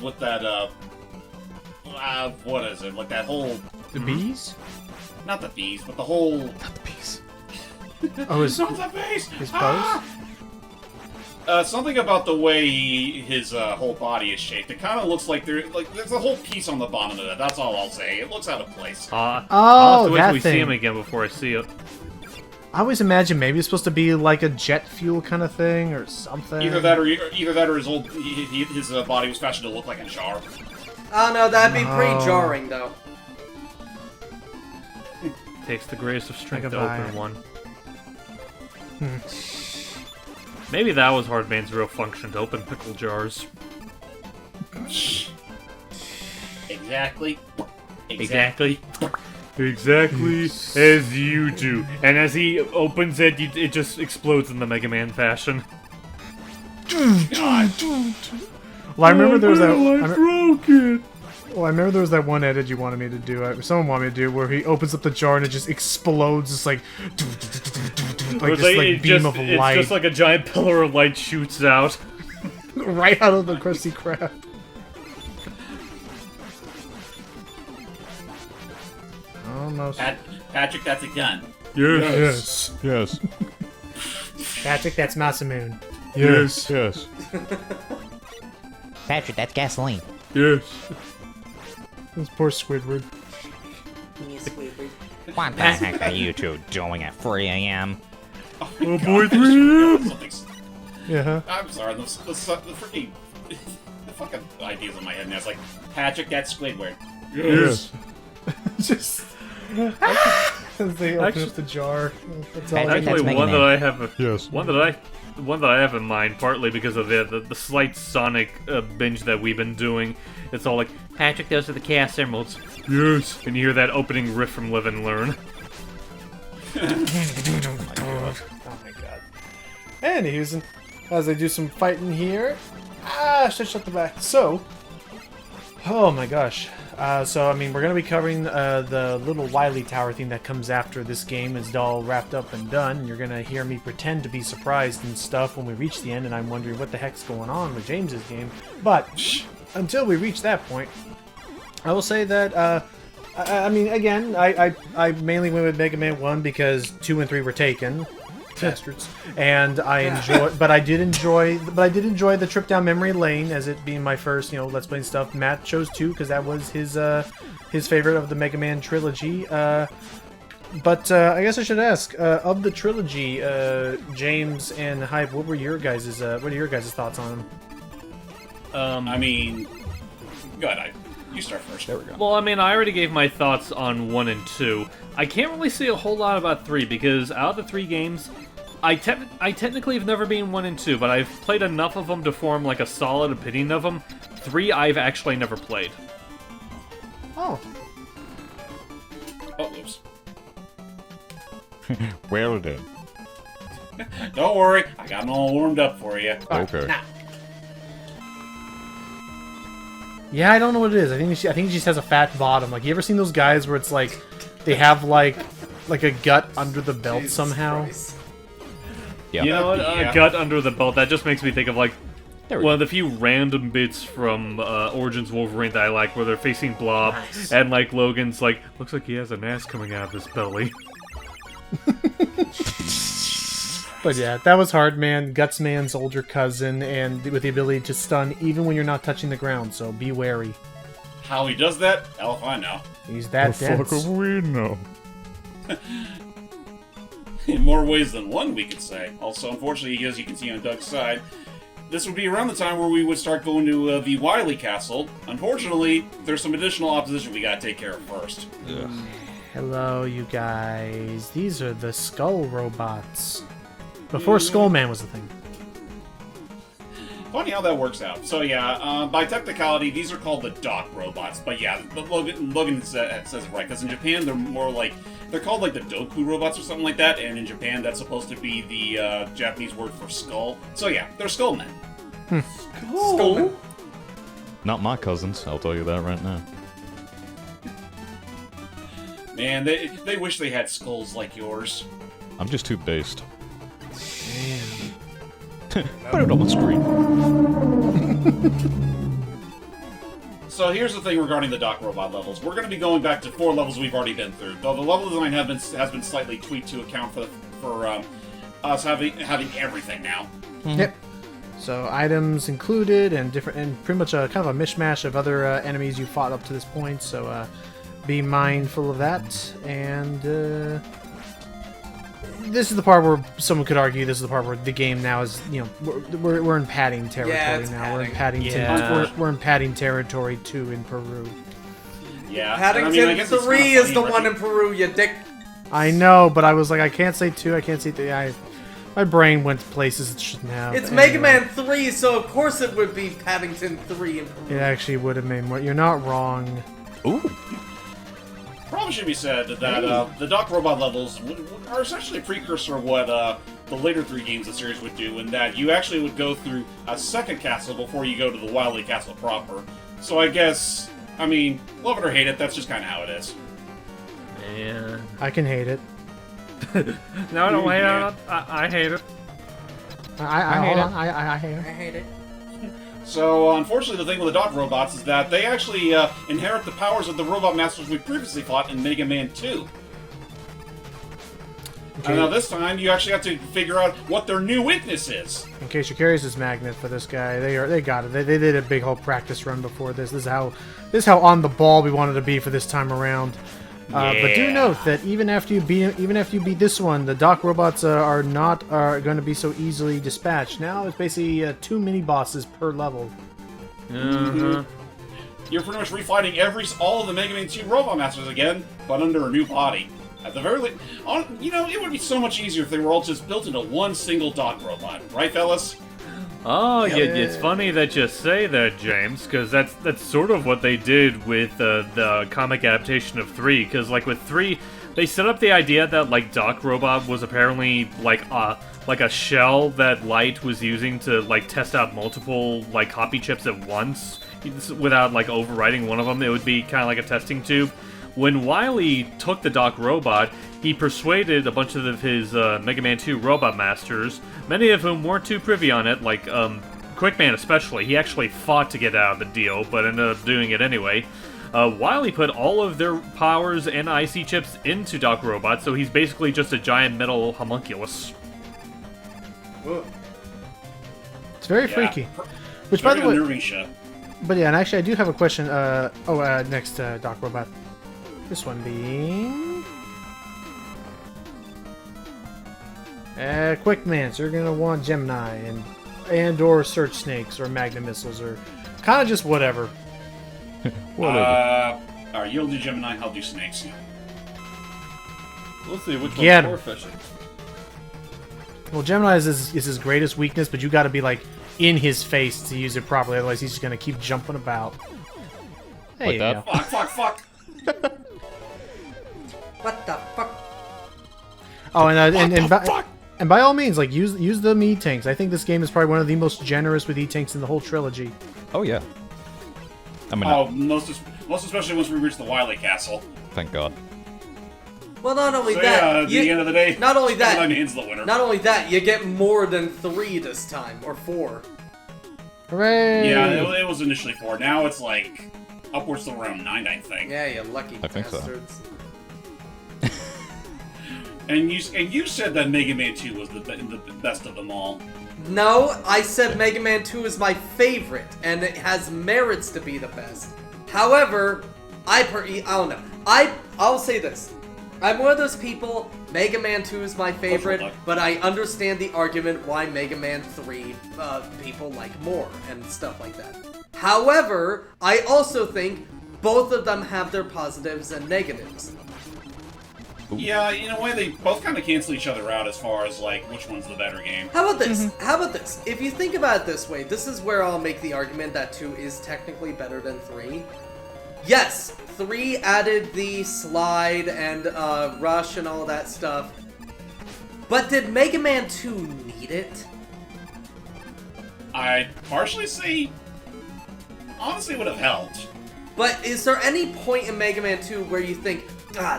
with that, what is it? Like that whole, The bees? not the bees, but the whole, Not the bees. Oh, his not the bees! bows? Something about the way his whole body is shaped. It kind of looks like there's a whole piece on the bottom of it. That's all I'll say. It looks out of place. I'll have Oh, to wait that till we see thing. him again before I see it. I always imagine maybe it's supposed to be like a jet fuel kind of thing or something. Either that or his old his body was fashioned to look like a jar. Oh no, that'd be pretty No. jarring though. Takes the greatest of strength Like to a open vibe. one. Maybe that was Hardman's real function, to open pickle jars. Exactly. Exactly. Exactly as you do. And as he opens it, it just explodes in the Mega Man fashion. God. Well, I remember there was that. I broke it. Well, I remember there was that one edit you wanted me to do. Someone wanted me to do where he opens up the jar and it just explodes. It's like Or this like beam of it's light just like a giant pillar of light shoots out. right out of the Krusty Krab. Almost. Patrick, that's a gun. Yes. Yes. Patrick, that's Masamune. Yes. Yes. Patrick, that's gasoline. Yes. This poor Squidward. What the heck are you two doing at 3 a.m.? Oh boy, 3 a.m. Yeah. Huh? I'm sorry, the freaking the fucking ideas in my head now. It's like Patrick, that's Squidward. Yes. Just. As they open up the jar. That's all I Patrick, can Actually, Mega one Man. that I have. Yes. One that I have in mind, partly because of the slight Sonic binge that we've been doing. It's all like, Patrick, those are the Chaos Emeralds. Yes. And you hear that opening riff from Live and Learn. Oh my god. Anywho, as they do some fighting here. Should shut the back. So. Oh my gosh. So, I mean, we're going to be covering the little Wily Tower thing that comes after this game is all wrapped up and done. You're going to hear me pretend to be surprised and stuff when we reach the end, and I'm wondering what the heck's going on with James's game. But, until we reach that point, I will say that, I mean, again, I mainly went with Mega Man 1 because 2 and 3 were taken. Bastards. And I did enjoy the trip down memory lane as it being my first, Let's Play stuff. Matt chose 2 because that was his favorite of the Mega Man trilogy. But I guess I should ask, of the trilogy, James and Hype, what are your guys' thoughts on them? I mean, go ahead, you start first. There we go. Well, I mean, I already gave my thoughts on 1 and 2. I can't really say a whole lot about 3 because out of the 3 games, I technically have never been 1 and 2, but I've played enough of them to form like a solid opinion of them. 3 I've actually never played. Oh. Oh, oops. Well then. Don't worry, I got them all warmed up for you. Okay. Now. Yeah, I don't know what it is. I think it just has a fat bottom. Like, you ever seen those guys where it's like they have like a gut under the belt Jesus somehow? Christ. Yeah. You know what? Yeah. A gut under the belt. That just makes me think of like There we one of the few random bits from Origins Wolverine that I like, where they're facing Blob, and like Logan's like, looks like he has an ass coming out of his belly. But yeah, that was hard, man. Gutsman's older cousin, and with the ability to stun even when you're not touching the ground. So be wary. How he does that? Hell if I know. He's that dense. we know. In more ways than one, we could say. Also, unfortunately, as you can see on Doug's side, this would be around the time where we would start going to the Wily Castle. Unfortunately, there's some additional opposition we gotta take care of first. Hello, you guys. These are the Skull robots. Before Skullman was a thing. Funny how that works out. So yeah, by technicality, these are called the dock robots. But yeah, Logan says it right, because in Japan they're more like, they're called like the Doku robots or something like that, and in Japan that's supposed to be the Japanese word for skull. So yeah, they're skullmen. Skullman. Not my cousins, I'll tell you that right now. Man, they wish they had skulls like yours. I'm just too based. Put it on the screen. So here's the thing regarding the dock robot levels. We're going to be going back to 4 levels we've already been through. Though the level design has been slightly tweaked to account for us having everything now. Yep. So items included and different, and pretty much a kind of a mishmash of other enemies you fought up to this point. So be mindful of that. And this is the part where someone could argue this is the part where the game now is, you know, we're in padding territory it's now. We're in padding. Paddington. We're in padding territory too in Peru. Yeah. Paddington and I guess it's 3 kinda is the funny, one in Peru, you dick. I know, but I was like, I can't say 2. I can't say 3. My brain went to places it shouldn't have. It's Anyway, Mega Man 3, so of course it would be Paddington 3 in Peru. It actually would have made more. You're not wrong. Ooh. Probably should be said that the dock robot levels are essentially a precursor of what the later 3 games of the series would do, in that you actually would go through a second castle before you go to the Wily Castle proper. So I guess, I mean, love it or hate it, that's just kind of how it is. Yeah. I can hate it. No, I don't hate Yeah. it. I hate it. I hate hold it. on. I hate it. I hate it. So, unfortunately, the thing with the dock robots is that they actually inherit the powers of the robot masters we previously fought in Mega Man 2. Okay. And now this time, you actually have to figure out what their new weakness is. In case you're curious, this magnet for this guy, they got it. They did a big whole practice run before this. This is how on the ball we wanted to be for this time around. But do Yeah. note that even after you beat this one, the dock robots are going to be so easily dispatched. Now it's basically 2 mini bosses per level. Uh-huh. You're pretty much refighting all of the Mega Man 2 robot masters again, but under a new body. At the very least, you know, it would be so much easier if they were all just built into one single dock robot, right, fellas? Oh, yeah. It's funny that you say that, James, because that's sort of what they did with the comic adaptation of 3. Because like with 3, they set up the idea that like Doc Robot was apparently like a shell that Light was using to like test out multiple like copy chips at once without like overwriting one of them. It would be kind of like a testing tube. When Wily took the Doc Robot, he persuaded a bunch of his Mega Man 2 Robot Masters, many of whom weren't too privy on it, like Quickman especially. He actually fought to get out of the deal, but ended up doing it anyway. Wily put all of their powers and IC chips into Doc Robot, so he's basically just a giant metal homunculus. It's very Yeah. freaky. Which, by the Very way, unnerving shit. but yeah, and actually I do have a question. Next dock robot. This one being Quickman. So you're gonna want Gemini and or Search Snakes or Magna Missiles or kind of just whatever. Whatever. Alright, you'll do Gemini, I'll do Snakes. We'll see which Get one's 'em. more efficient. Well, Gemini is his greatest weakness, but you got to be like in his face to use it properly. Otherwise, he's just gonna keep jumping about. There Like you that? go. Fuck. What the fuck? Oh, and by all means, like use the E tanks. I think this game is probably one of the most generous with E tanks in the whole trilogy. Oh yeah. I mean, Oh, most especially once we reach the Wily Castle. thank God. Well, not only So that, yeah, at the end of the day, not only that, Megaman's the winner. not only that, you get more than 3 this time, or 4. Hooray! Yeah, it was initially 4. Now it's like upwards to around 9, I think. Yeah, you lucky I think so. bastards. And you said that Mega Man 2 was the best of them all. No, I said Mega Man 2 is my favorite, and it has merits to be the best. However, I don't know. I'll say this. I'm one of those people, Mega Man 2 is my favorite, but I understand the argument why Mega Man 3 people like more, and stuff like that. However, I also think both of them have their positives and negatives. Yeah, in a way, they both kind of cancel each other out as far as, like, which one's the better game. How about this? How about this? If you think about it this way, this is where I'll make the argument that 2 is technically better than 3. Yes, 3 added the slide and rush and all that stuff. But did Mega Man 2 need it? I'd partially say, honestly, it would have helped. But is there any point in Mega Man 2 where you think,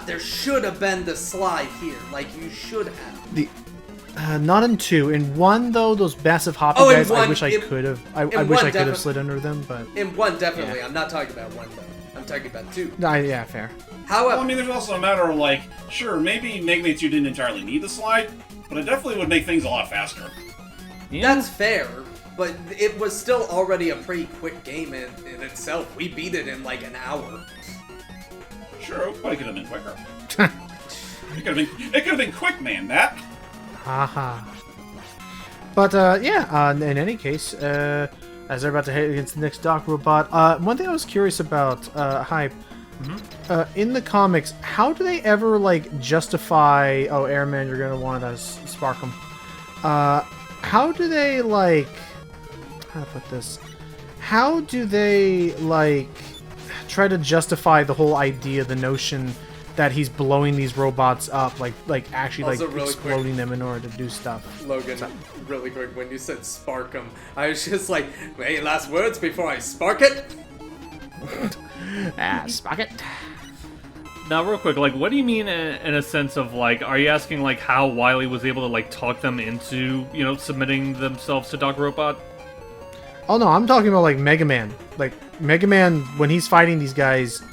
there should have been the slide here, like you should have? Not in 2. In 1, though, those massive hopping Oh, in guys, I 1, wish I could have. I in wish 1 I could have slid under them, but. In 1, definitely. Yeah. I'm not talking about 1, though. I'm talking about 2. Yeah, fair. Well, However, I mean, there's also a matter of, like, sure, maybe Mega Man 2 didn't entirely need the slide, but it definitely would make things a lot faster. Yeah. that's fair, but it was still already a pretty quick game in itself. We beat it in like an hour. Sure, but it could have been quicker. It could have been quick, man, that. Haha. But, yeah, in any case, as they're about to head against the next Doc Robot, one thing I was curious about, Hype, in the comics, how do they ever, like, justify, oh, Airman, you're gonna want to spark him. How do they, like, how to put this? How do they, like, try to justify the whole idea, the notion that he's blowing these robots up, like actually, like, Also, really exploding them in order to do stuff? Logan, really quick, when you said spark 'em, I was just like, any last words before I spark it? Spark it. Now, real quick, like, what do you mean in a sense of, like, are you asking, like, how Wily was able to, like, talk them into, you know, submitting themselves to Dr. Robot? Oh no, I'm talking about, like, Mega Man. Like, Mega Man, when he's fighting these guys,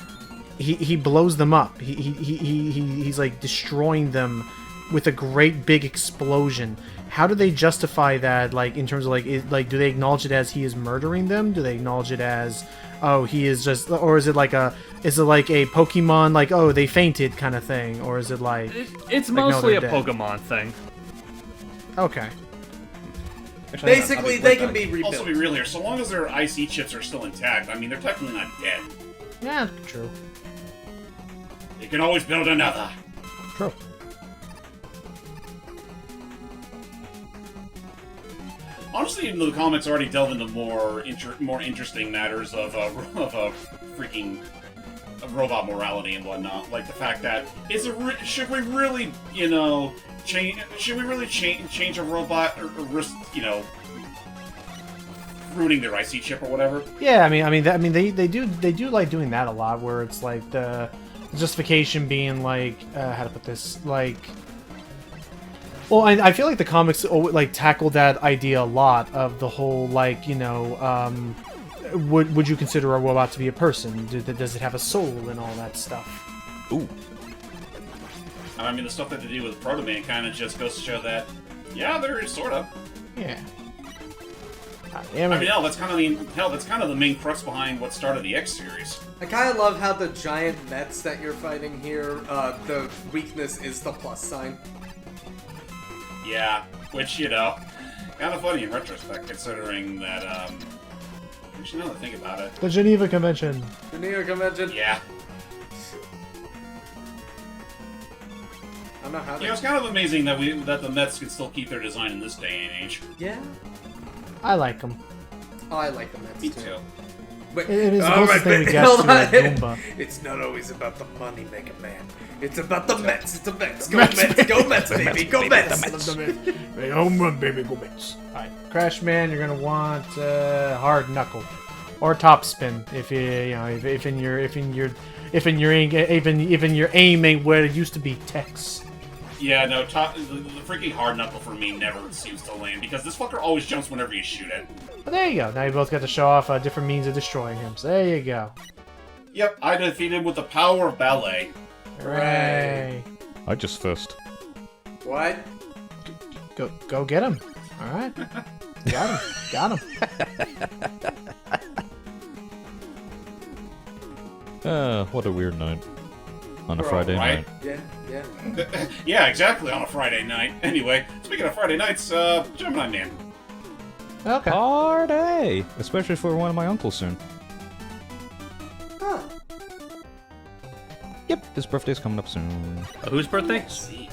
he blows them up. He's like destroying them with a great big explosion. How do they justify that? Like, in terms of do they acknowledge it as he is murdering them? Do they acknowledge it as, oh, he is just, or is it like a Pokemon, like, oh, they fainted kind of thing, or is it like It's like, no, mostly a they're dead? Pokemon thing. Okay. Basically, they can be rebuilt. Also, be real here. So long as their IC chips are still intact, I mean, they're technically not dead. Yeah, true. You can always build another. True. Honestly, even though the comics already delve into more interesting matters of freaking robot morality and whatnot, like the fact that should we really, you know, change a robot or risk, you know, ruining their IC chip or whatever? Yeah, they do like doing that a lot, where it's like the justification being like, how to put this, like. Well, I feel like the comics like tackle that idea a lot of the whole, like, you know, would you consider a robot to be a person? Does it have a soul and all that stuff? Ooh. I mean, the stuff that they do with Proto Man kind of just goes to show that, yeah, there is sort of. Yeah. I mean, hell, that's kind of the main crux behind what started the X series. I kind of love how the giant Mets that you're fighting here, the weakness is the plus sign. Yeah, which, you know, kind of funny in retrospect, considering that, actually, now that I think about it. The Geneva Convention. The New York Convention. Yeah. I'm not happy. You know, it's kind of amazing that the Mets can still keep their design in this day and age. Yeah. I like them. Oh, I like the Mets Me too. too. But, It is the all closest thing we but get hold to on. a Goomba. It's not always about the money, Mega Man. It's about the Mets. It's the Mets. Go Mets. Go Mets, baby. Go Mets. Home run, baby, go Mets. Alright, Crash Man, you're gonna want Hard Knuckle. or top spin if even your aim ain't where it used to be. Tex. Yeah, no, the freaking hard knuckle for me never seems to land, because this fucker always jumps whenever you shoot it. But there you go. Now you both got to show off different means of destroying him. So there you go. Yep, I defeated him with the power of ballet. Hooray. I just fist. What? Go get him. All right. Got him. What a weird night. On a We're Friday all right. night. Yeah. Yeah, exactly, on a Friday night. Anyway, speaking of Friday nights, Gemini Man. Okay. Party! Especially for one of my uncles soon. Huh. Yep, his birthday's coming up soon. Whose birthday? Sweet.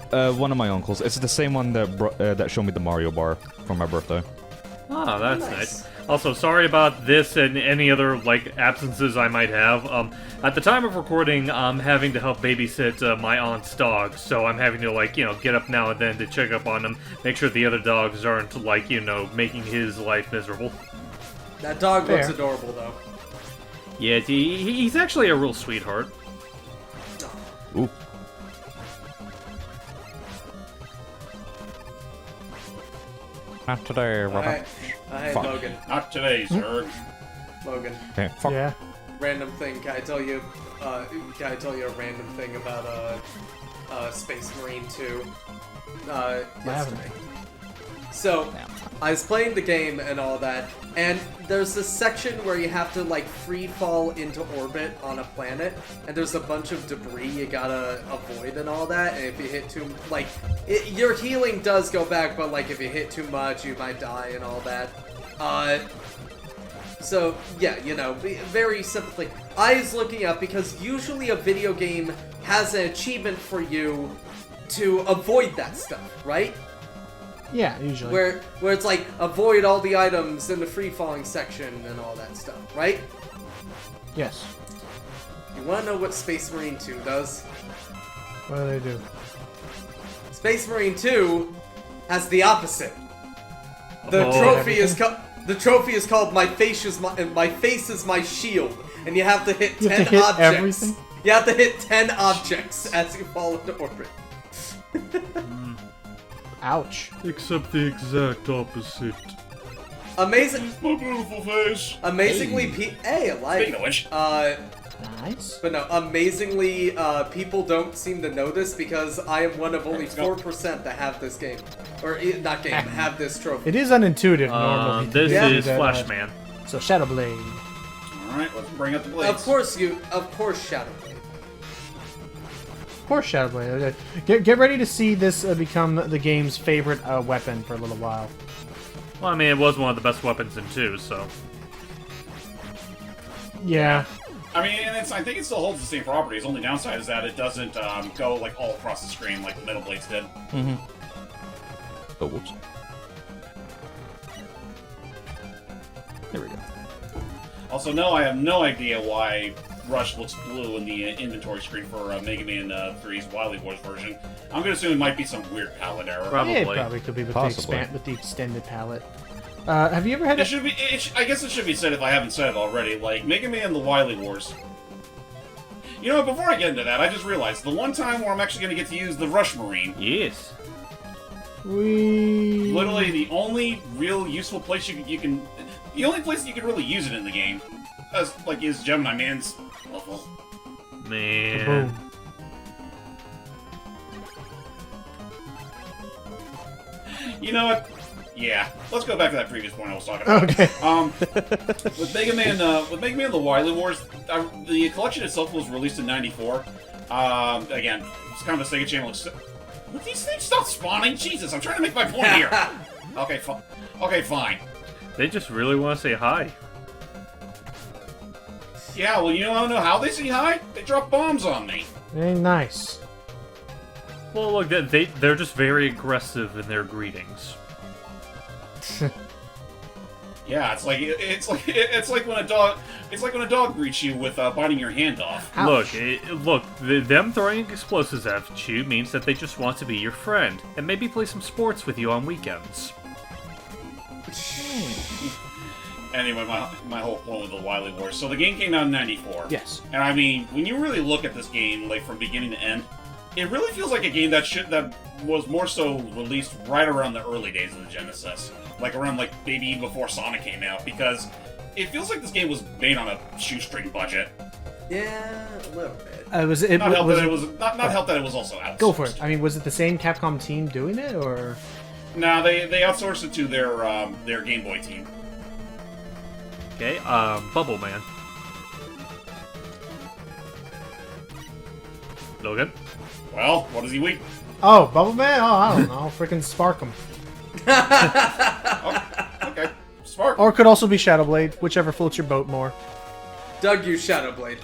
One of my uncles. It's the same one that showed me the Mario bar for my birthday. Oh, that's Nice. nice. Also, sorry about this and any other, absences I might have. At the time of recording, I'm having to help babysit my aunt's dog, so I'm having to, get up now and then to check up on him, make sure the other dogs aren't, making his life miserable. That dog looks Fair. adorable, though. Yeah, he's actually a real sweetheart. Ooh. Not today, Robert. Hey, Fuck. Logan. Not today, sir. Logan. Okay, fuck. Yeah. Random thing. Can I tell you a random thing about Space Marine 2? Yesterday. So, I was playing the game and all that, and there's this section where you have to, free fall into orbit on a planet, and there's a bunch of debris you gotta avoid and all that, and if you hit too, your healing does go back, but, if you hit too much, you might die and all that. So, yeah, very simple thing. I was looking up, because usually a video game has an achievement for you to avoid that stuff, right? Yeah, usually. Where it's avoid all the items in the free falling section and all that stuff, right? Yes. You wanna know what Space Marine 2 does? What do they do? Space Marine 2 has the opposite. The Oh. trophy is called My Face is My Shield, and you have to hit You 10 have to hit objects. everything? You have to hit 10 objects as you fall into orbit. Ouch. Except the exact opposite. Amazing, My beautiful face. amazingly, hey, I like. Speaking of which, Nice. But no, amazingly, people don't seem to notice because I am one of only 4% that have this game. Or, not game, have this trophy. It is unintuitive normally. to This do is that, Flash Man. So Shadowblade. alright, let's bring up the blades. Of course, Shadowblade. Of course, Shadowblade. Get ready to see this become the game's favorite weapon for a little while. Well, I mean, it was one of the best weapons in 2, so... Yeah. I mean, and I think it still holds the same properties. Only downside is that it doesn't go all across the screen like the Metal Blades did. Mm-hmm. Oh, whoops. There we go. Also, no, I have no idea why Rush looks blue in the inventory screen for Mega Man 3's Wily Wars version. I'm gonna assume it might be some weird palette error. Probably. Yeah, it probably could be with Possibly. with the extended palette. Have you ever had It should be. I guess it should be said if I haven't said it already. Like Mega Man: The Wily Wars. You know, before I get into that, I just realized the one time where I'm actually going to get to use the Rush Marine. Yes. We Literally, the only real useful place you can, the only place that you can really use it in the game, is Gemini Man's level. Man. Boom. You know what? Yeah, let's go back to that previous point I was talking about. Okay. With Mega Man, The Wily Wars, the collection itself was released in '94. Again, it's kind of a Sega channel. Would these things stop spawning? Jesus, I'm trying to make my point here. Okay, fine. They just really want to say hi. Yeah, well, you don't know how they say hi? They drop bombs on me. Very nice. Well, look, they're just very aggressive in their greetings. Yeah, it's like when a dog greets you with biting your hand off. Ouch. Look, them throwing explosives at you means that they just want to be your friend and maybe play some sports with you on weekends. Anyway, my whole point with the Wily Wars. So the game came out in '94. Yes. And I mean, when you really look at this game, like from beginning to end, it really feels like a game that was more so released right around the early days of the Genesis, like around like maybe even before Sonic came out, because it feels like this game was made on a shoestring budget. Yeah, a little bit. Not help that it was also outsourced. Go for it. I mean, was it the same Capcom team doing it, or? No, they outsourced it to their Game Boy team. Okay, Bubble Man. Logan? Well, what does he weak? Oh, Bubble Man? Oh, I don't know. Freaking Spark him. Oh, okay, smart. Or it could also be Shadow Blade, whichever floats your boat more. Doug used Shadow Blade.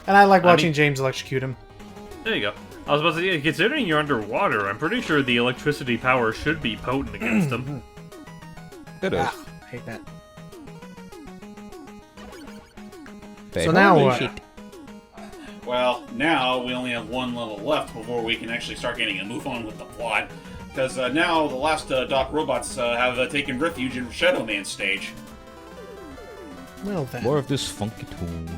And I like watching James electrocute him. There you go. I was about to say, considering you're underwater, I'm pretty sure the electricity power should be potent against them. It is. Ah, I hate that. They So now holy what? shit. Well, now we only have one level left before we can actually start getting a move on with the plot. Because now the last Doc robots have taken refuge in Shadow Man's stage. Well then. More of this funky tune.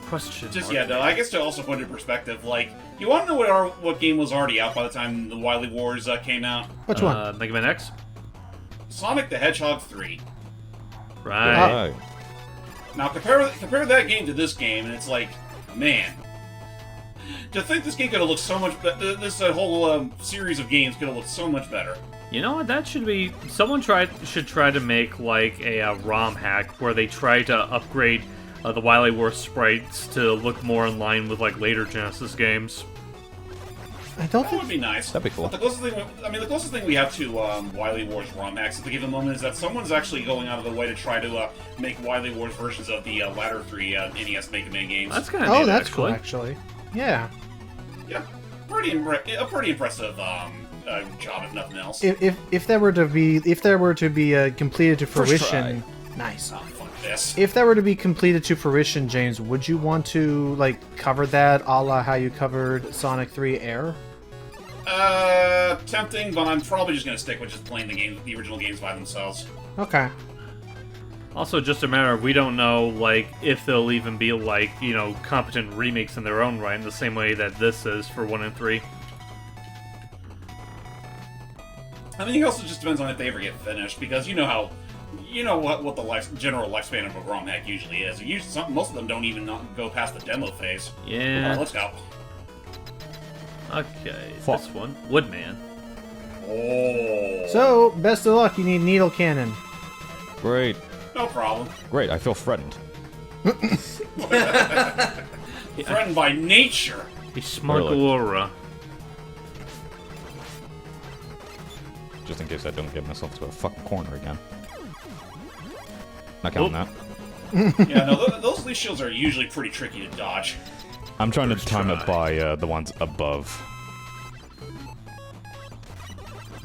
Question Just mark. yeah, though. I guess to also put it in perspective, like you want to know what game was already out by the time the Wily Wars came out? Which one? Mega Man X? Sonic the Hedgehog 3. Right. Right. Now compare that game to this game, and it's like, man, to think this game could have looked so much better. This whole series of games could have looked so much better. You know what? That should be... Someone should try to make, like, a ROM hack where they try to upgrade the Wily Wars sprites to look more in line with, like, later Genesis games. I don't That think. would be nice. That'd be cool. But the closest thing we have to Wily Wars ROM hacks at the given moment is that someone's actually going out of the way to try to make Wily Wars versions of the latter three NES Mega Man games. That's kind of Oh, neat, that's actually. cool, actually. Yeah. Yeah, a pretty impressive job, if nothing else. If there were to be completed to First fruition, nice. Oh, fuck this. If that were to be completed to fruition, James, would you want to like cover that a la how you covered Sonic 3 Air? Tempting, but I'm probably just gonna stick with just playing the original games by themselves. Okay. Also, just a matter of we don't know, like, if they'll even be, like, you know, competent remakes in their own right, in the same way that this is for 1 and 3. I think it also just depends on if they ever get finished, because you know what the general lifespan of a ROM hack usually is. Most of them don't even go past the demo phase. Yeah. Alright, let's go. Okay, Fuck. this one. Woodman. Oh. So, best of luck. You need needle cannon. Great. No problem. Great, I feel threatened. Threatened by nature. A smart Really? aura. Just in case I don't get myself to a fucking corner again. Not counting Oop. that. Yeah, no, those leaf shields are usually pretty tricky to dodge. I'm trying to First time try. it by the ones above.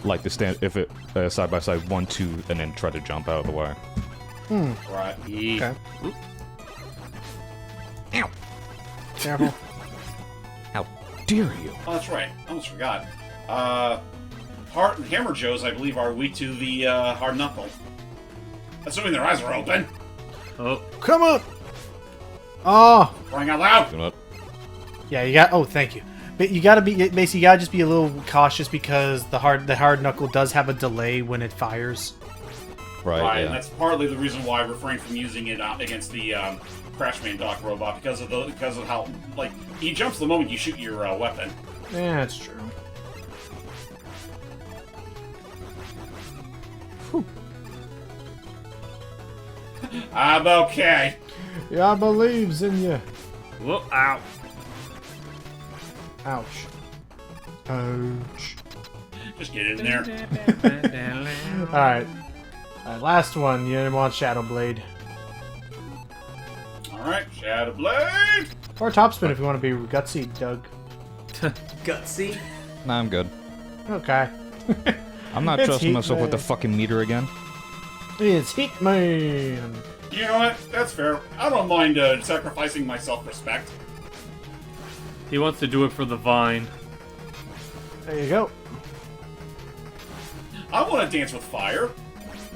Like the stand, if it side by side 1, 2, and then try to jump out of the way. Right. Yeah. Okay. Ow! Careful. How dare you? Oh, that's right. I almost forgot. Hammer Joes, I believe, are weak to the hard knuckle. Assuming their eyes are open. Oh, Come on. Oh. Crying out loud. You know what? Yeah, you got. Oh, thank you. But you gotta be basically. You gotta just be a little cautious because the hard knuckle does have a delay when it fires. Right, Right, yeah. and that's partly the reason why I refrained from using it against the Crashman Doc robot because of how like he jumps the moment you shoot your weapon. Yeah, that's true. I'm okay. Yeah, I believes in you. whoa, ow. Ouch. Ouch. Just get in there. Alright. Last one. You didn't want Shadow Blade. All right, Shadow Blade. Or Topspin if you want to be gutsy, Doug. Gutsy. Nah, I'm good. Okay. I'm not It's trusting myself with the Heatman. fucking meter again. It's Hitman. You know what? That's fair. I don't mind sacrificing my self-respect. He wants to do it for the vine. There you go. I want to dance with fire.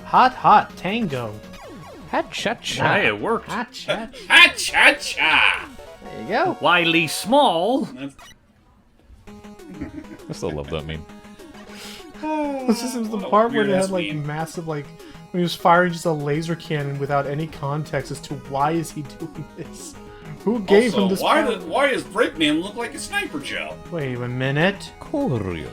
Hot, hot tango. Ha-cha-cha. Hey, it worked. Ha-cha-cha! There you go. Wily Small. I still love that meme. This is the What a part where they weird-ass had like meme. massive like when he was firing just a laser cannon without any context as to why is he doing this. Who gave him Also, this why, power? why does Breakman look like a Sniper Joe? Wait a minute. Courier.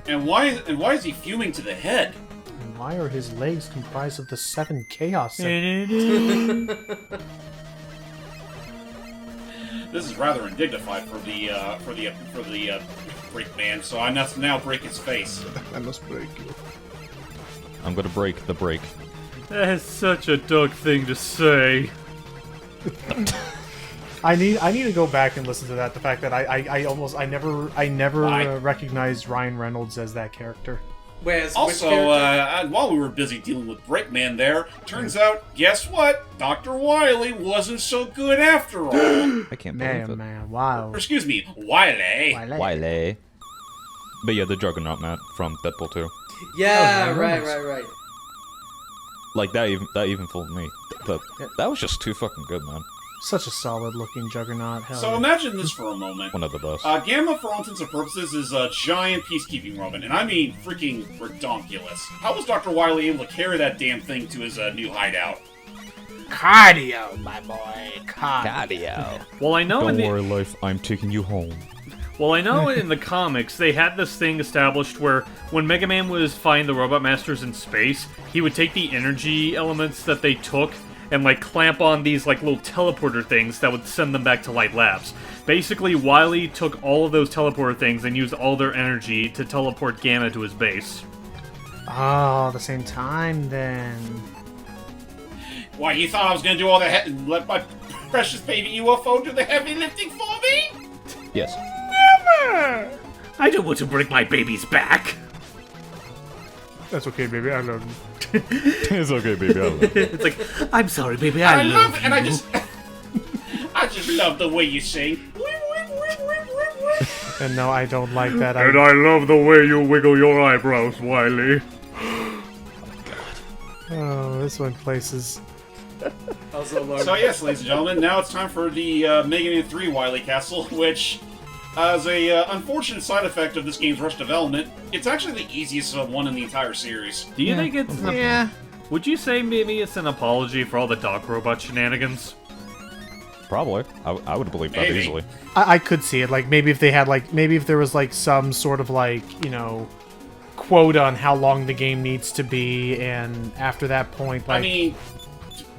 And why is he fuming to the head? And why are his legs comprised of the 7 chaos segments? This is rather undignified for the Breakman, so I must now break his face. I must break you. I'm gonna break the break. That's such a Doug thing to say. I need to go back and listen to that. The fact that I never Why? recognized Ryan Reynolds as that character. Whereas, Also, which character? while we were busy dealing with Breakman there, turns out, guess what? Dr. Wily wasn't so good after all. I can't believe it. Man, wow. Or, excuse me, Wily. Wily. But yeah, the Juggernaut Matt from Deadpool 2. Yeah, That was right, nice. right. Like that even fooled me. That was just too fucking good, man. Such a solid looking Juggernaut. Hell So yeah. imagine this for a moment. One of the best. Gamma, for all intents and purposes, is a giant peacekeeping robot, and I mean freaking redonkulous. How was Dr. Wily able to carry that damn thing to his new hideout? Cardio, my boy. Cardio. Well, I know Don't in the worry, life. I'm taking you home. Well, I know in the comics, they had this thing established where when Mega Man was fighting the Robot Masters in space, he would take the energy elements that they took and, like, clamp on these, like, little teleporter things that would send them back to Light Labs. Basically, Wily took all of those teleporter things and used all their energy to teleport Gamma to his base. Oh, the same time then. Why, you thought I was gonna do all the let my precious baby UFO do the heavy lifting for me? Yes. I don't want to break my baby's back! That's okay, baby. I love you. It's okay, baby. I love it. It's like, I'm sorry, baby, I I love love it, you. and I just love the way you sing. And no, I don't like that. And I love the way you wiggle your eyebrows, Wily. Oh, this went places. Also, Lord. So yes, ladies and gentlemen, now it's time for the Mega Man 3 Wily Castle, which, as a unfortunate side effect of this game's rush development, it's actually the easiest one in the entire series. Do you think it's... Yeah. Would you say maybe it's an apology for all the Doc Robot shenanigans? Probably. I would believe that Maybe. easily. I could see it. Like, maybe if they had, like, maybe if there was, like, some sort of, like, you know, quote on how long the game needs to be, and after that point, like... I mean,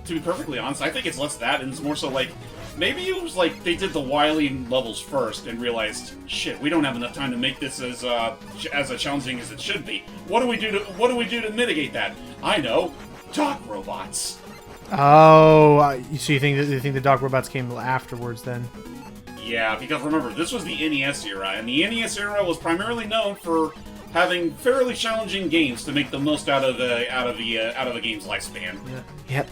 to be perfectly honest, I think it's less that, and it's more so like, maybe it was like they did the Wily levels first and realized, shit, we don't have enough time to make this as challenging as it should be. What do we do to mitigate that? I know, Doc robots. Oh, so you think the Doc Robots came afterwards, then? Yeah, because remember, this was the NES era, and the NES era was primarily known for having fairly challenging games to make the most out of the game's lifespan. Yep.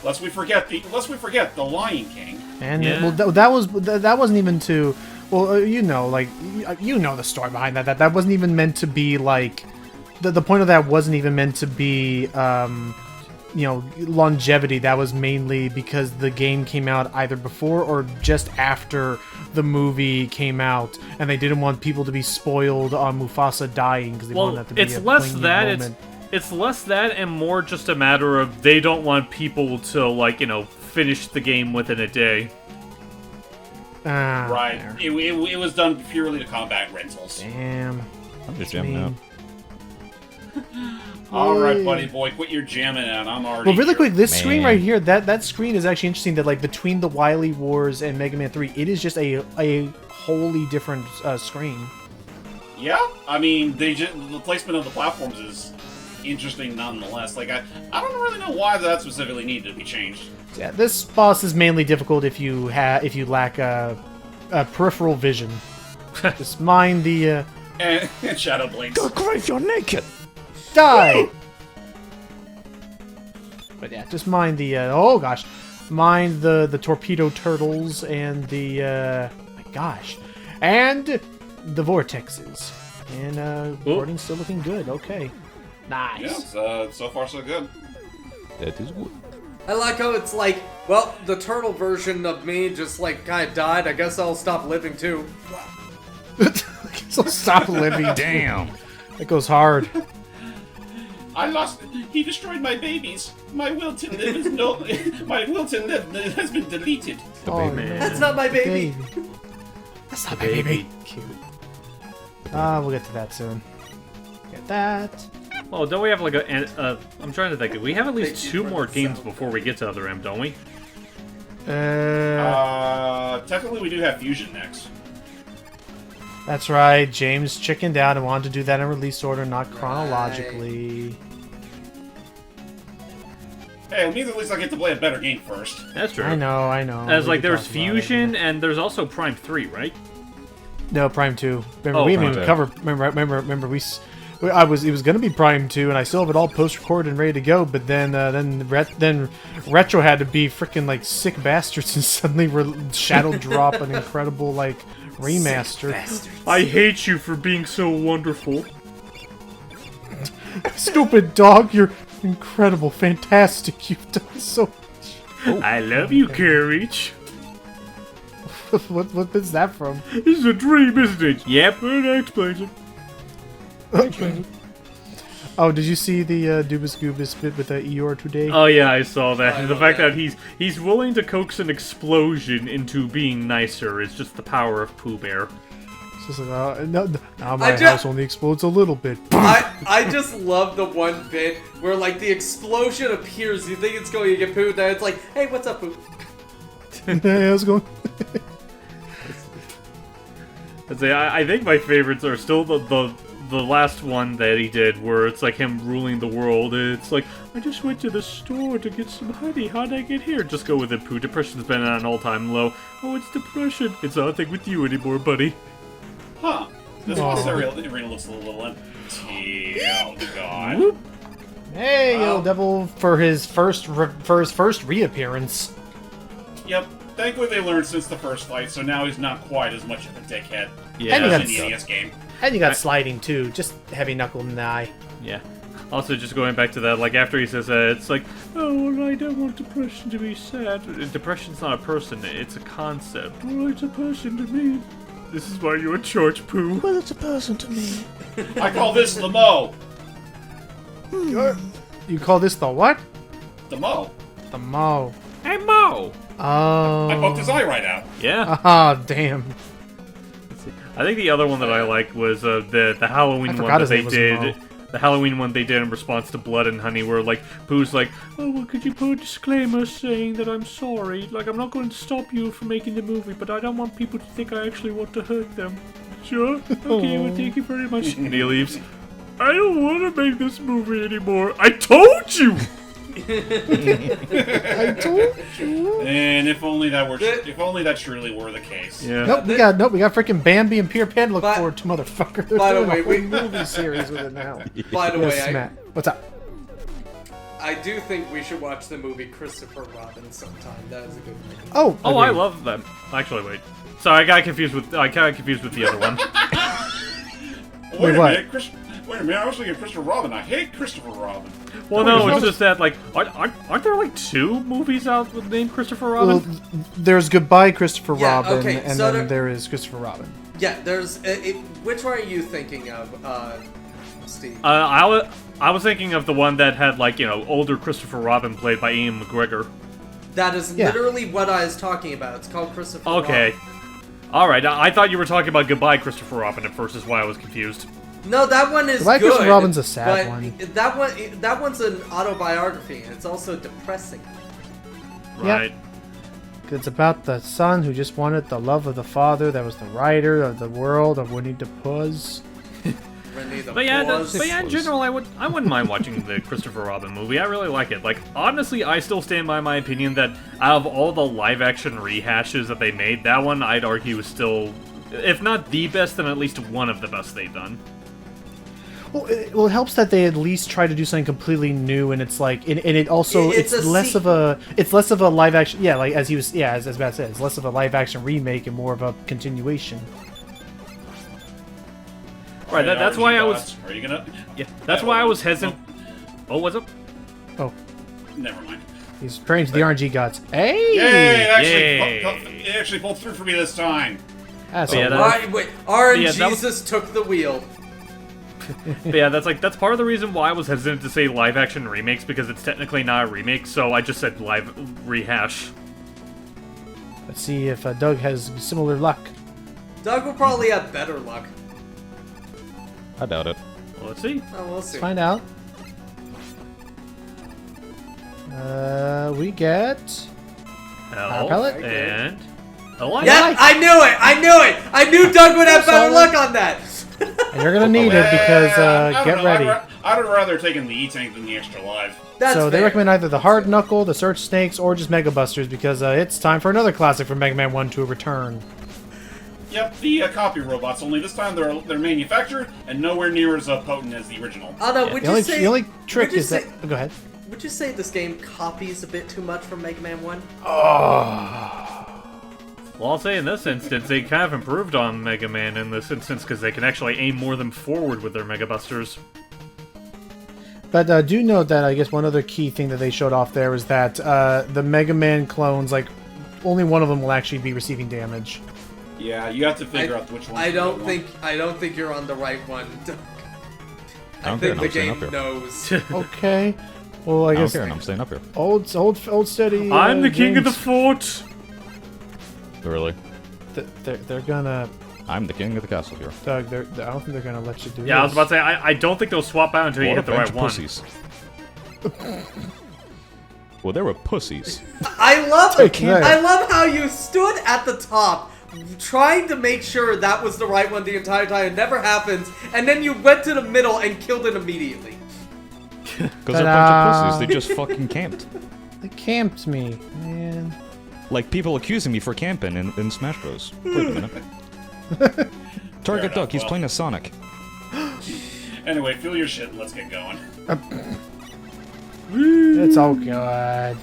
Lest we forget the Lion King. And Yeah. well, that wasn't even to. Well, you know, like you know the story behind that. That wasn't even meant to be like. The point of that wasn't even meant to be. You know, longevity. That was mainly because the game came out either before or just after the movie came out, and they didn't want people to be spoiled on Mufasa dying because they Well, wanted that to be it's a less poignant that, moment. it's less that and more just a matter of they don't want people to, like, you know, finish the game within a day. Ah, Right. there. It was done purely to combat rentals. Damn. I'm just jamming out. All right, buddy boy, quit your jamming out. I'm already. Well, really here. quick, this screen Man. right here, that screen is actually interesting. That like between the Wily Wars and Mega Man 3, it is just a wholly different screen. Yeah, I mean, the placement of the platforms is interesting nonetheless. Like, I don't really know why that specifically needed to be changed. Yeah, this boss is mainly difficult if you lack peripheral vision. Just mind the And Shadow Blinks. Grave, you're naked! die. But yeah, just mind the oh gosh, mind the torpedo turtles and the my gosh, and the vortexes. And recording's still looking good. Okay, nice. Yeah, so far so good. That is good. I like how it's like, well, the turtle version of me just like kind of died. I guess I'll stop living too. So stop living. Damn. That goes hard. I lost. He destroyed my babies. My will to live is no. My will to live has been deleted. Oh, man. That's not my baby. That's not my baby. Cute. We'll get to that soon. Get that. Oh, don't we have like I'm trying to think. We have at least Thank you 2 for more the games sound. before we get to Other M, don't we? Technically, we do have Fusion next. That's right. James chickened out and wanted to do that in release order, not chronologically. Hey, it means at least I get to play a better game first. That's true. I know. As We like there's talked about it. Fusion and there's also Prime 3, right? No, Prime 2. Remember, Oh, we haven't Prime even 2. covered. Remember. It was gonna be Prime 2, and I still have it all post-recorded and ready to go. But then Retro had to be freaking like sick bastards and suddenly shadow drop an incredible like remaster. I hate you for being so wonderful. Stupid dog, you're incredible, fantastic. You've done so. I love you, Courage. What is that from? This is a dream, isn't it? Yep, that explains it. Oh, did you see the Dubus Goobus bit with Eeyore today? Oh yeah, I saw that. I The know fact that. that he's willing to coax an explosion into being nicer is just the power of Pooh Bear. It's just like, no, now my ju- house only explodes a little bit. I just love the one bit where like the explosion appears. You think it's going to get Pooh, then it's like, hey, what's up, Pooh? Hey, how's it going? I'd say I think my favorites are still the last one that he did, where it's like him ruling the world. It's like, I just went to the store to get some honey. How'd I get here? Just go with it, Pooh. Depression's been at an all-time low. Oh, it's depression. It's nothing with you anymore, buddy. Huh. This Aw. one arena looks a little empty. Oh god. Hey, Wow. Yellow Devil for his first reappearance. Yep. Thankfully they learned since the first fight, so now he's not quite as much of a dickhead And as he in got- the NES game. And you got sliding too, just heavy knuckle in the eye. Yeah. Also, just going back to that, like, after he says that, it's like, oh, well, I don't want depression to be sad. Depression's not a person, it's a concept. Well, it's a person to me. This is why you're in charge, Pooh. Well, it's a person to me. I call this the Mo. You call this the what? The Mo. The Mo. Hey, Mo! Oh. I poked his eye right out. Yeah. Ah, damn. I think the other one that I liked was the Halloween I one forgot that his they name was did. Mo. The Halloween one they did in response to Blood and Honey, where like Pooh's like, oh well, could you put a disclaimer saying that I'm sorry? Like I'm not going to stop you from making the movie, but I don't want people to think I actually want to hurt them. Sure? Okay, well thank you very much. And he leaves. I don't want to make this movie anymore. I told you. I told you. And if only that truly were the case. Yeah. Nope, we got freaking Bambi and Peter Pan to look But- forward to, motherfucker. They're by the doing a way, whole movie series with it now. By the way, Yes, Matt. What's up? I do think we should watch the movie Christopher Robin sometime. That is a good movie. Oh, Oh, I agreed. love them. Actually, wait. Sorry, I got confused with the other one. Wait a what? minute, wait a minute. I was thinking Christopher Robin. I hate Christopher Robin. Well, no, it's just that like, aren't there like 2 movies out with named Christopher Robin? Well, there's Goodbye Christopher Yeah, Robin, okay, and so then there is Christopher Robin. Yeah, there's. Which one are you thinking of, Steve? I was thinking of the one that had like older Christopher Robin played by Ian McGregor. That is yeah. literally what I was talking about. It's called Christopher Okay, Robin. all right. I thought you were talking about Goodbye Christopher Robin at first. Is why I was confused. No, that one is Goodbye, good. Christopher Robin's a sad but one. That one's an autobiography, and it's also depressing. Right. It's about the son who just wanted the love of the father that was the writer of the world of Winnie the Pooh's. Renee the But yeah, Paws. in general, I wouldn't mind watching the Christopher Robin movie. I really like it. Like, honestly, I still stand by my opinion that out of all the live-action rehashes that they made, that one I'd argue is still, if not the best, then at least one of the best they've done. Well, it helps that they at least try to do something completely new, and it's like, and it also It's it's a less of a live action. Yeah, like as Matt said, it's less of a live action remake and more of a continuation. Right. That's why I was. Are you gonna? Yeah. That's why I was hesitant. Oh, what's up? Oh, never mind. He's praying to the RNG gods. Hey! Yay! Yay. It actually pulled through for me this time. That's Yeah, a that- Alright, wait. RNG Yeah, that was- Jesus took the wheel. But yeah, that's part of the reason why I was hesitant to say live action remakes, because it's technically not a remake, so I just said live rehash. Let's see if Doug has similar luck. Doug will probably have better luck. I doubt it. Well, let's see. Oh, we'll see. Let's find out. We get... L pellet? and a light. Yeah, I knew it! I knew it! I knew Doug would have better luck on that! And you're gonna need it because, I don't get know, ready. I'd have rather taken the E-Tank than the extra live. That's So they fair. recommend either the Hard Knuckle, the Search Snakes, or just Mega Busters because it's time for another classic from Mega Man 1 to return. Yep, the copy robots. Only this time they're manufactured and nowhere near as potent as the original. Oh no, would The you only, say... the only trick would you is that... say- Go ahead. Would you say this game copies a bit too much from Mega Man 1? Well, I'll say in this instance, they kind of improved on Mega Man in this instance because they can actually aim more than forward with their Mega Busters. But do note that I guess one other key thing that they showed off there was that the Mega Man clones, like, only one of them will actually be receiving damage. Yeah, you have to figure out which one. I don't think you're on the right one, Doug. I don't care, think I'm the staying game up here. knows. Okay. Well, I I don't guess care, and I'm staying up here. old steady. I'm the king of the James, fort! Really? They're gonna, I'm the king of the castle here. Doug. I don't think they're gonna let you do. Yeah, I was this. about to say, I don't think they'll swap out until you What hit a the bunch right of one. pussies. Well, they were pussies. I love Take that. I love how you stood at the top trying to make sure that was the right one the entire time. It never happens, and then you went to the middle and killed it immediately. Because they're a bunch of pussies. They just fucking camped. They camped me, man. Like people accusing me for camping in Smash Bros. Wait a minute. Target enough, Duck, he's well. playing as Sonic. Anyway, feel your shit and let's get going. It's all good.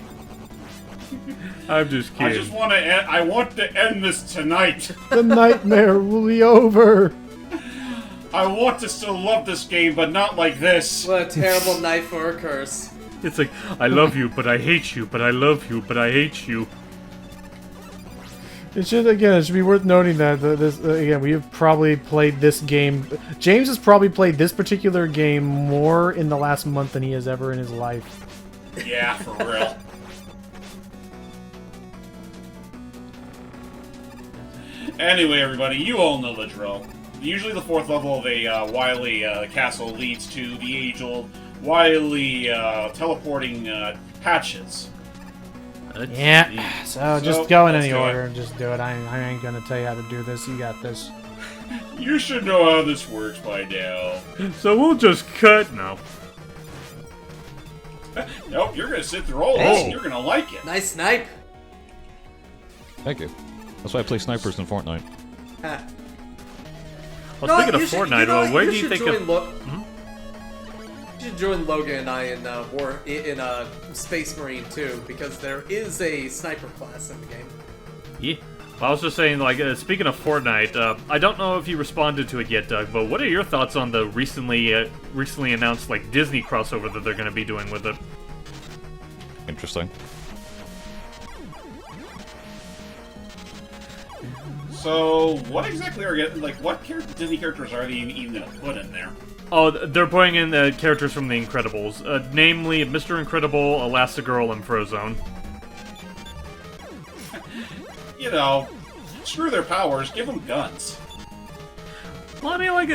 I'm just I kidding. just want to end. I want to end this tonight. The nightmare will be over. I want to still love this game, but not like this. What a terrible night for a curse. It's like, I love you, but I hate you, but I love you, but I hate you. It should be worth noting that again we have probably played this game. James has probably played this particular game more in the last month than he has ever in his life. Yeah, for real. Anyway, everybody, you all know the drill. Usually the fourth level of a Wily castle leads to the age-old Wily teleporting hatches. Let's Yeah. see. So just go in let's any do it. order and just do it. I ain't gonna tell you how to do this. You got this. You should know how this works by now. So we'll just cut now. Nope, you're gonna sit through all this and you're gonna like it. Nice snipe. Thank you. That's why I play snipers in Fortnite. Huh. Well, No, speaking of you should- Fortnite, you know well, what? where You do you should think join of... You should join Logan and I in Space Marine too, because there is a sniper class in the game. Yeah. Well, I was just saying, like, speaking of Fortnite, I don't know if you responded to it yet, Doug, but what are your thoughts on the recently announced, like, Disney crossover that they're going to be doing with it? Interesting. So, what exactly what Disney characters are they even gonna put in there? Oh, they're putting in characters from The Incredibles, namely Mr. Incredible, Elastigirl, and Frozone. You know, screw their powers, give them guns. Well, I mean, like,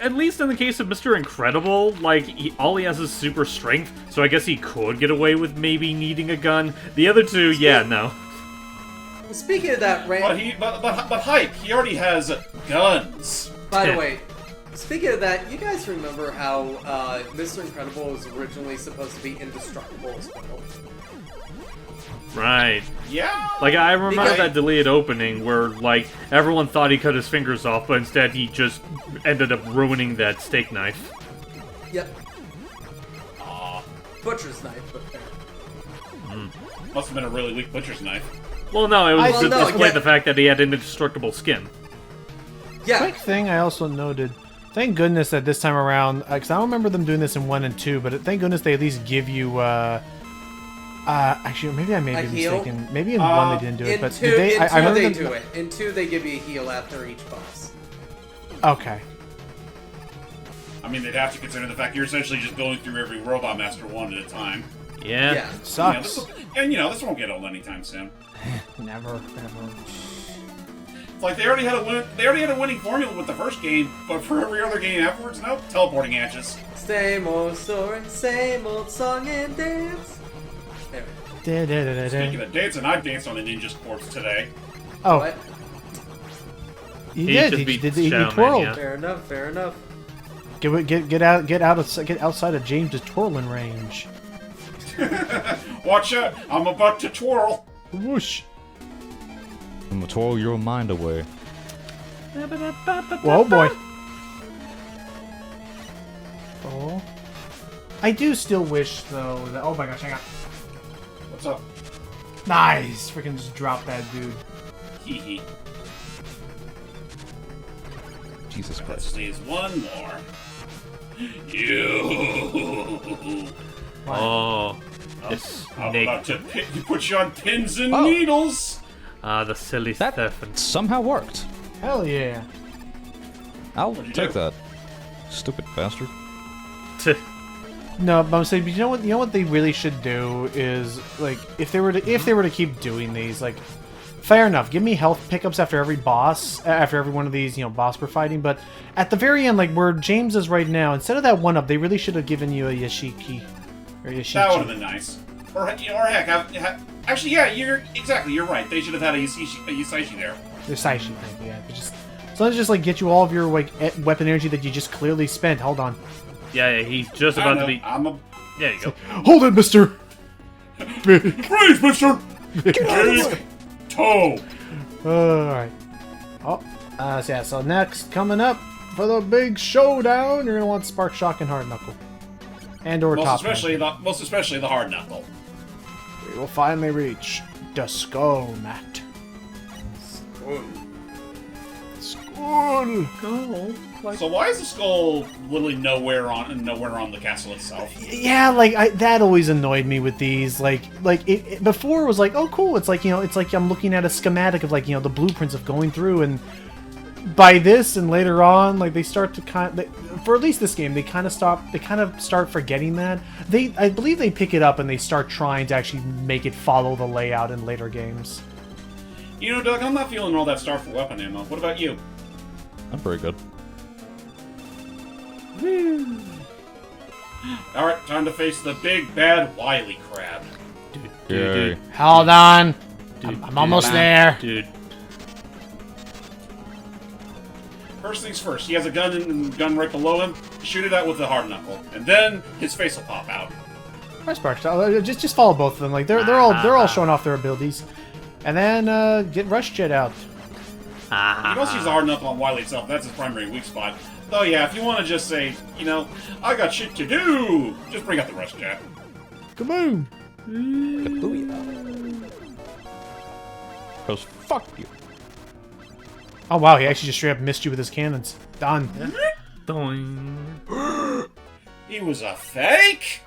at least in the case of Mr. Incredible, like, all he has is super strength, so I guess he could get away with maybe needing a gun. The other two, yeah, no. Speaking of that, But hype, he already has guns. by the way, speaking of that, you guys remember how Mr. Incredible was originally supposed to be indestructible as well? Right. Yeah. Like, I remember Because- that deleted opening where, like, everyone thought he cut his fingers off, but instead he just ended up ruining that steak knife. Yep. Butcher's knife, but fair. Must have been a really weak butcher's knife. Well, no, it was Well, to no, display yeah. the fact that he had indestructible skin. Yeah. Quick thing I also noted. Thank goodness that this time around, because I don't remember them doing this in 1 and 2, but thank goodness they at least give you Actually, maybe I may A be heal? mistaken. Maybe in 1 they didn't do it, In but two, did they? in I two remember they them- do it. In 2 they give you a heal after each boss. Okay. I mean, they'd have to consider the fact you're essentially just going through every Robot Master one at a time. Yeah. Yeah. Sucks. This won't get old anytime soon. Never. It's like they already had a winning formula with the first game, but for every other game afterwards, nope, teleporting hatches. Same old story, same old song and dance. Anyway. Speaking of dancing, I danced on a ninja's corpse today. Oh, What? he He did. just He beat did. He Shadow Man, twirled. yeah. Fair enough, fair enough. Get outside of James's twirling range. Watch out! I'm about to twirl. Whoosh. I'm gonna twirl your mind away. Whoa, boy. Oh. I do still wish, though, that... Oh my gosh, hang on. What's up? Nice! Freaking just drop that dude. Hee hee. Jesus Let's Christ. sneeze one more. You. Oh. It's I'm Nick. about to put you on pins and Oh. needles. Ah, the silly That Stefan. somehow worked. Hell yeah. I'll What'd you take do? that. Stupid bastard. No, but I'm saying, you know what they really should do is, like, if they were to keep doing these, like, fair enough, give me health pickups after every boss, after every one of these, boss we're fighting, but at the very end, like, where James is right now, instead of that 1-up, they really should have given you a Yashiki. Or Yashichi. That would have been nice. Or heck, actually, yeah, you're right. They should have had a Yusaishi there. The Saishi thing, yeah. So let's just, like, get you all of your, like, weapon energy that you just clearly spent. Hold on. Yeah, he's just I about know, to be. I'm a There you go. Hold it, mister! freeze, mister. Big toe. Alright. Oh, so yeah, so next, coming up for the big showdown, you're gonna want Spark Shock and Hard Knuckle. And or Most Top especially Knuckle. the hard knuckle. We will finally reach the Skull Mat. Skull! So why is the skull literally nowhere on the castle itself? Yeah, like, that always annoyed me with these. It before it was like, oh cool, it's like, it's like I'm looking at a schematic of, like, the blueprints of going through, and by this and later on, like, they start to for at least this game, they kind of start forgetting that. I believe they pick it up and they start trying to actually make it follow the layout in later games. Doug, I'm not feeling all that star for weapon ammo. What about you? I'm pretty good. Alright, time to face the big bad Wily crab. Yay. Hold on! Dude, I'm almost there! Dude. First things first, he has a gun right below him. Shoot it out with the hard knuckle, and then his face will pop out. Press Spark Shock. Just follow both of them. Like, they're all showing off their abilities. And then get Rush Jet out. You can also use the hard knuckle on Wily itself. That's his primary weak spot. Though, yeah, if you want to just say, I got shit to do, just bring out the rush jet. Kaboom! Because fuck you. Oh wow, he actually just straight up missed you with his cannons. Done. Doing. He was a fake?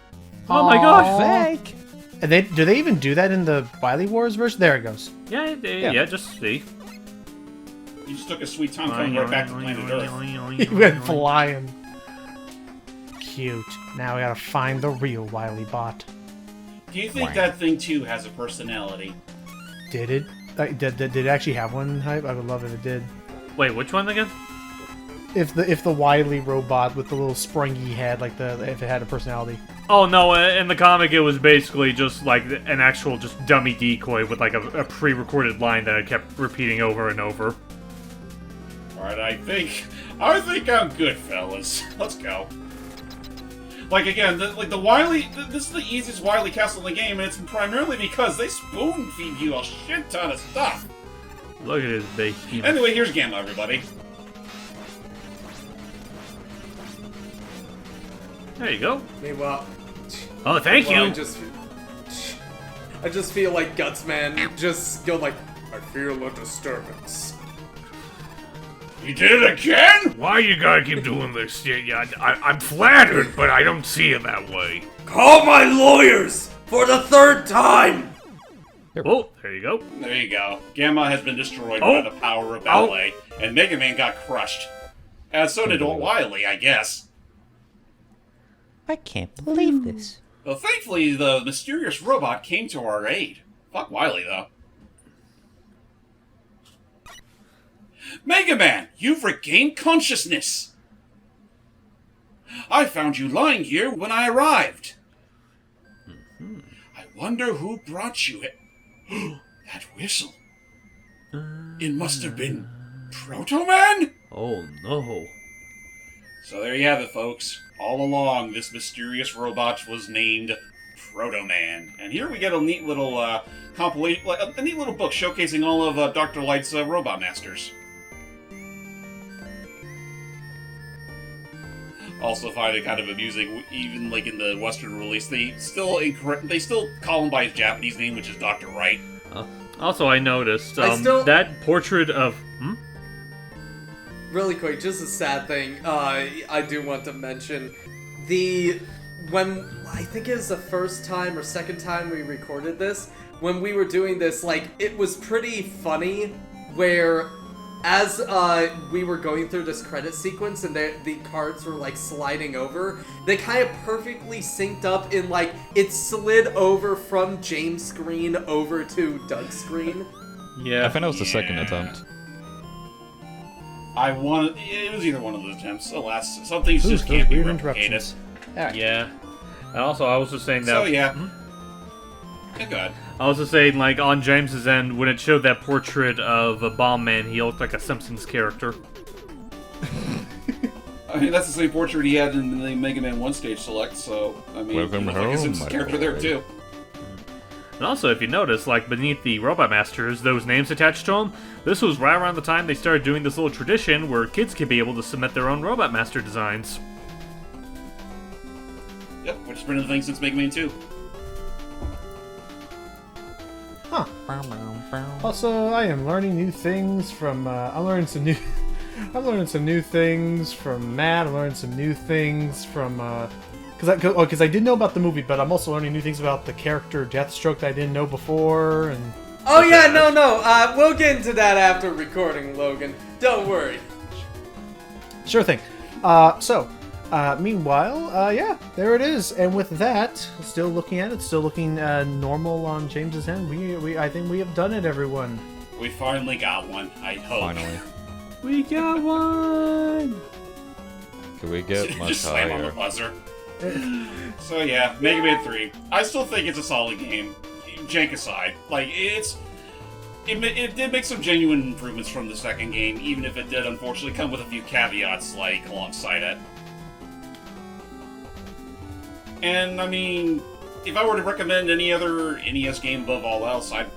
Oh my gosh. Fake! And do they even do that in the Wily Wars version? There it goes. Yeah, just see. He just took a sweet time coming right back to planet Earth. He went flying. Cute. Now we gotta find the real Wily bot. Do you think that thing, too, has a personality? Did it? Did it actually have one? I would love if it did. Wait, which one again? If the Wily robot with the little springy head, like if it had a personality. Oh no, in the comic it was basically just like an actual just dummy decoy with like a pre-recorded line that I kept repeating over and over. Alright, I think I'm good, fellas. Let's go. Like, again, the Wily... This is the easiest Wily castle in the game, and it's primarily because they spoon-feed you a shit ton of stuff. Look at his big. Anyway, here's Gamma, everybody. There you go. Meanwhile, Oh, thank you. I just feel like Gutsman just go like, I feel a disturbance. You did it again? Why you gotta keep doing this? I'm flattered, but I don't see it that way. Call my lawyers! For the third time! Oh, there you go. There you go. Gamma has been destroyed Oh. by the power of ballet, and Mega Man got crushed. As so did Wily, I guess. I can't believe this. Well, thankfully, the mysterious robot came to our aid. Fuck Wily, though. Mega Man, you've regained consciousness! I found you lying here when I arrived. I wonder who brought you it. That whistle. It must have been Proto Man? Oh no. So there you have it, folks. All along, this mysterious robot was named Proto Man. And here we get a neat little compilation, a neat little book showcasing all of Dr. Light's robot masters. Also find it kind of amusing, even like in the Western release, they still call him by his Japanese name, which is Dr. Wright. Also, I noticed that portrait of. Really quick, just a sad thing. I do want to mention when I think it was the first time or second time we recorded this. When we were doing this, like it was pretty funny. Where as we were going through this credit sequence and the cards were like sliding over, they kind of perfectly synced up in like it slid over from James' screen over to Doug's screen. Yeah. I think that was the second attempt. It was either one of those attempts. Alas, some things Ooh, just those can't be weird replicated. interruptions. Alright. Yeah. And also, I was just saying that. So yeah. Yeah, go ahead. I was just saying, like, on James's end, when it showed that portrait of a Bomb Man, he looked like a Simpsons character. I mean, that's the same portrait he had in the Mega Man 1 stage select, so, I mean, Welcome he looked like a home, Simpsons my character there, boy. too. And also, if you notice, like, beneath the Robot Masters, those names attached to them, this was right around the time they started doing this little tradition where kids could be able to submit their own Robot Master designs. Yep, which has been a thing since Mega Man 2. Huh. Also, I am learning new things from. I'm learning some new. I'm learning some new things from Matt. I'm learning some new things from. Because I did know about the movie, but I'm also learning new things about the character Deathstroke that I didn't know before, and. Oh yeah, no. We'll get into that after recording, Logan. Don't worry. Sure thing. Meanwhile, yeah, there it is. And with that, still looking at it, still looking normal on James's end. I think we have done it, everyone. We finally got one, I hope. Finally. We got one! Could we get much Just slam on the higher? buzzer. So yeah, Mega Man 3. I still think it's a solid game. Jank aside. Like, it did make some genuine improvements from the second game, even if it did unfortunately come with a few caveats, like, alongside it. And, I mean, if I were to recommend any other NES game above all else, I'd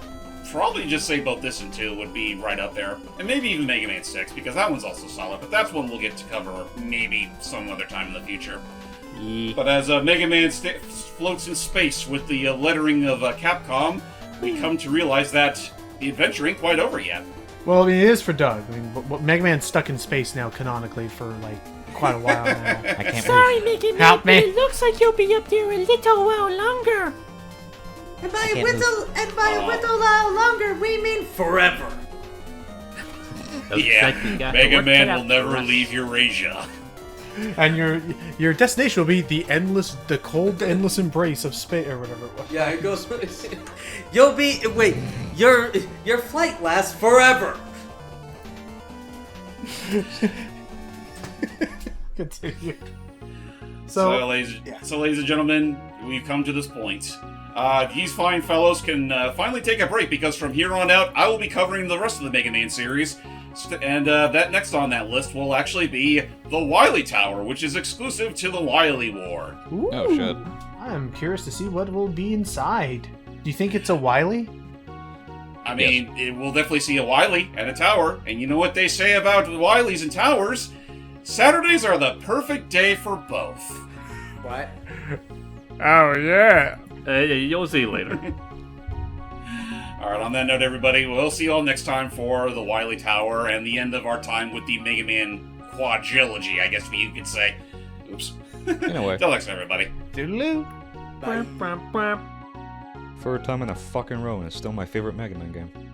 probably just say both this and 2 would be right up there. And maybe even Mega Man 6, because that one's also solid, but that's one we'll get to cover maybe some other time in the future. But as Mega Man floats in space with the lettering of Capcom, we come to realize that the adventure ain't quite over yet. Well, I mean, it is for Doug. I mean, Mega Man's stuck in space now, canonically, for like quite a while now. I can't Sorry, Mickey Man, Help but me. it looks like you'll be up there a little while longer. And by can't a while longer, we mean forever. Yeah, Exactly, got to Mega work Man that will out never for us. leave Eurasia. And your destination will be the cold, endless embrace of space, or whatever it was. Yeah, it goes. Your flight lasts forever. Continue. So, ladies and gentlemen, we've come to this point. These fine fellows can finally take a break, because from here on out, I will be covering the rest of the Mega Man series. And that next on that list will actually be the Wily Tower, which is exclusive to the Wily War. Ooh, Oh, shit. I'm curious to see what will be inside. Do you think it's a Wily? I mean, it will definitely see a Wily and a tower, and you know what they say about Wilys and towers? Saturdays are the perfect day for both. What? Oh, yeah. You'll see later. Alright, on that note, everybody, we'll see you all next time for the Wily Tower and the end of our time with the Mega Man quadrilogy, I guess you could say. Oops. In a way. Till next time, everybody. Toodaloo. Bye. Bum, bum, bum. Third time in a fucking row, and it's still my favorite Mega Man game.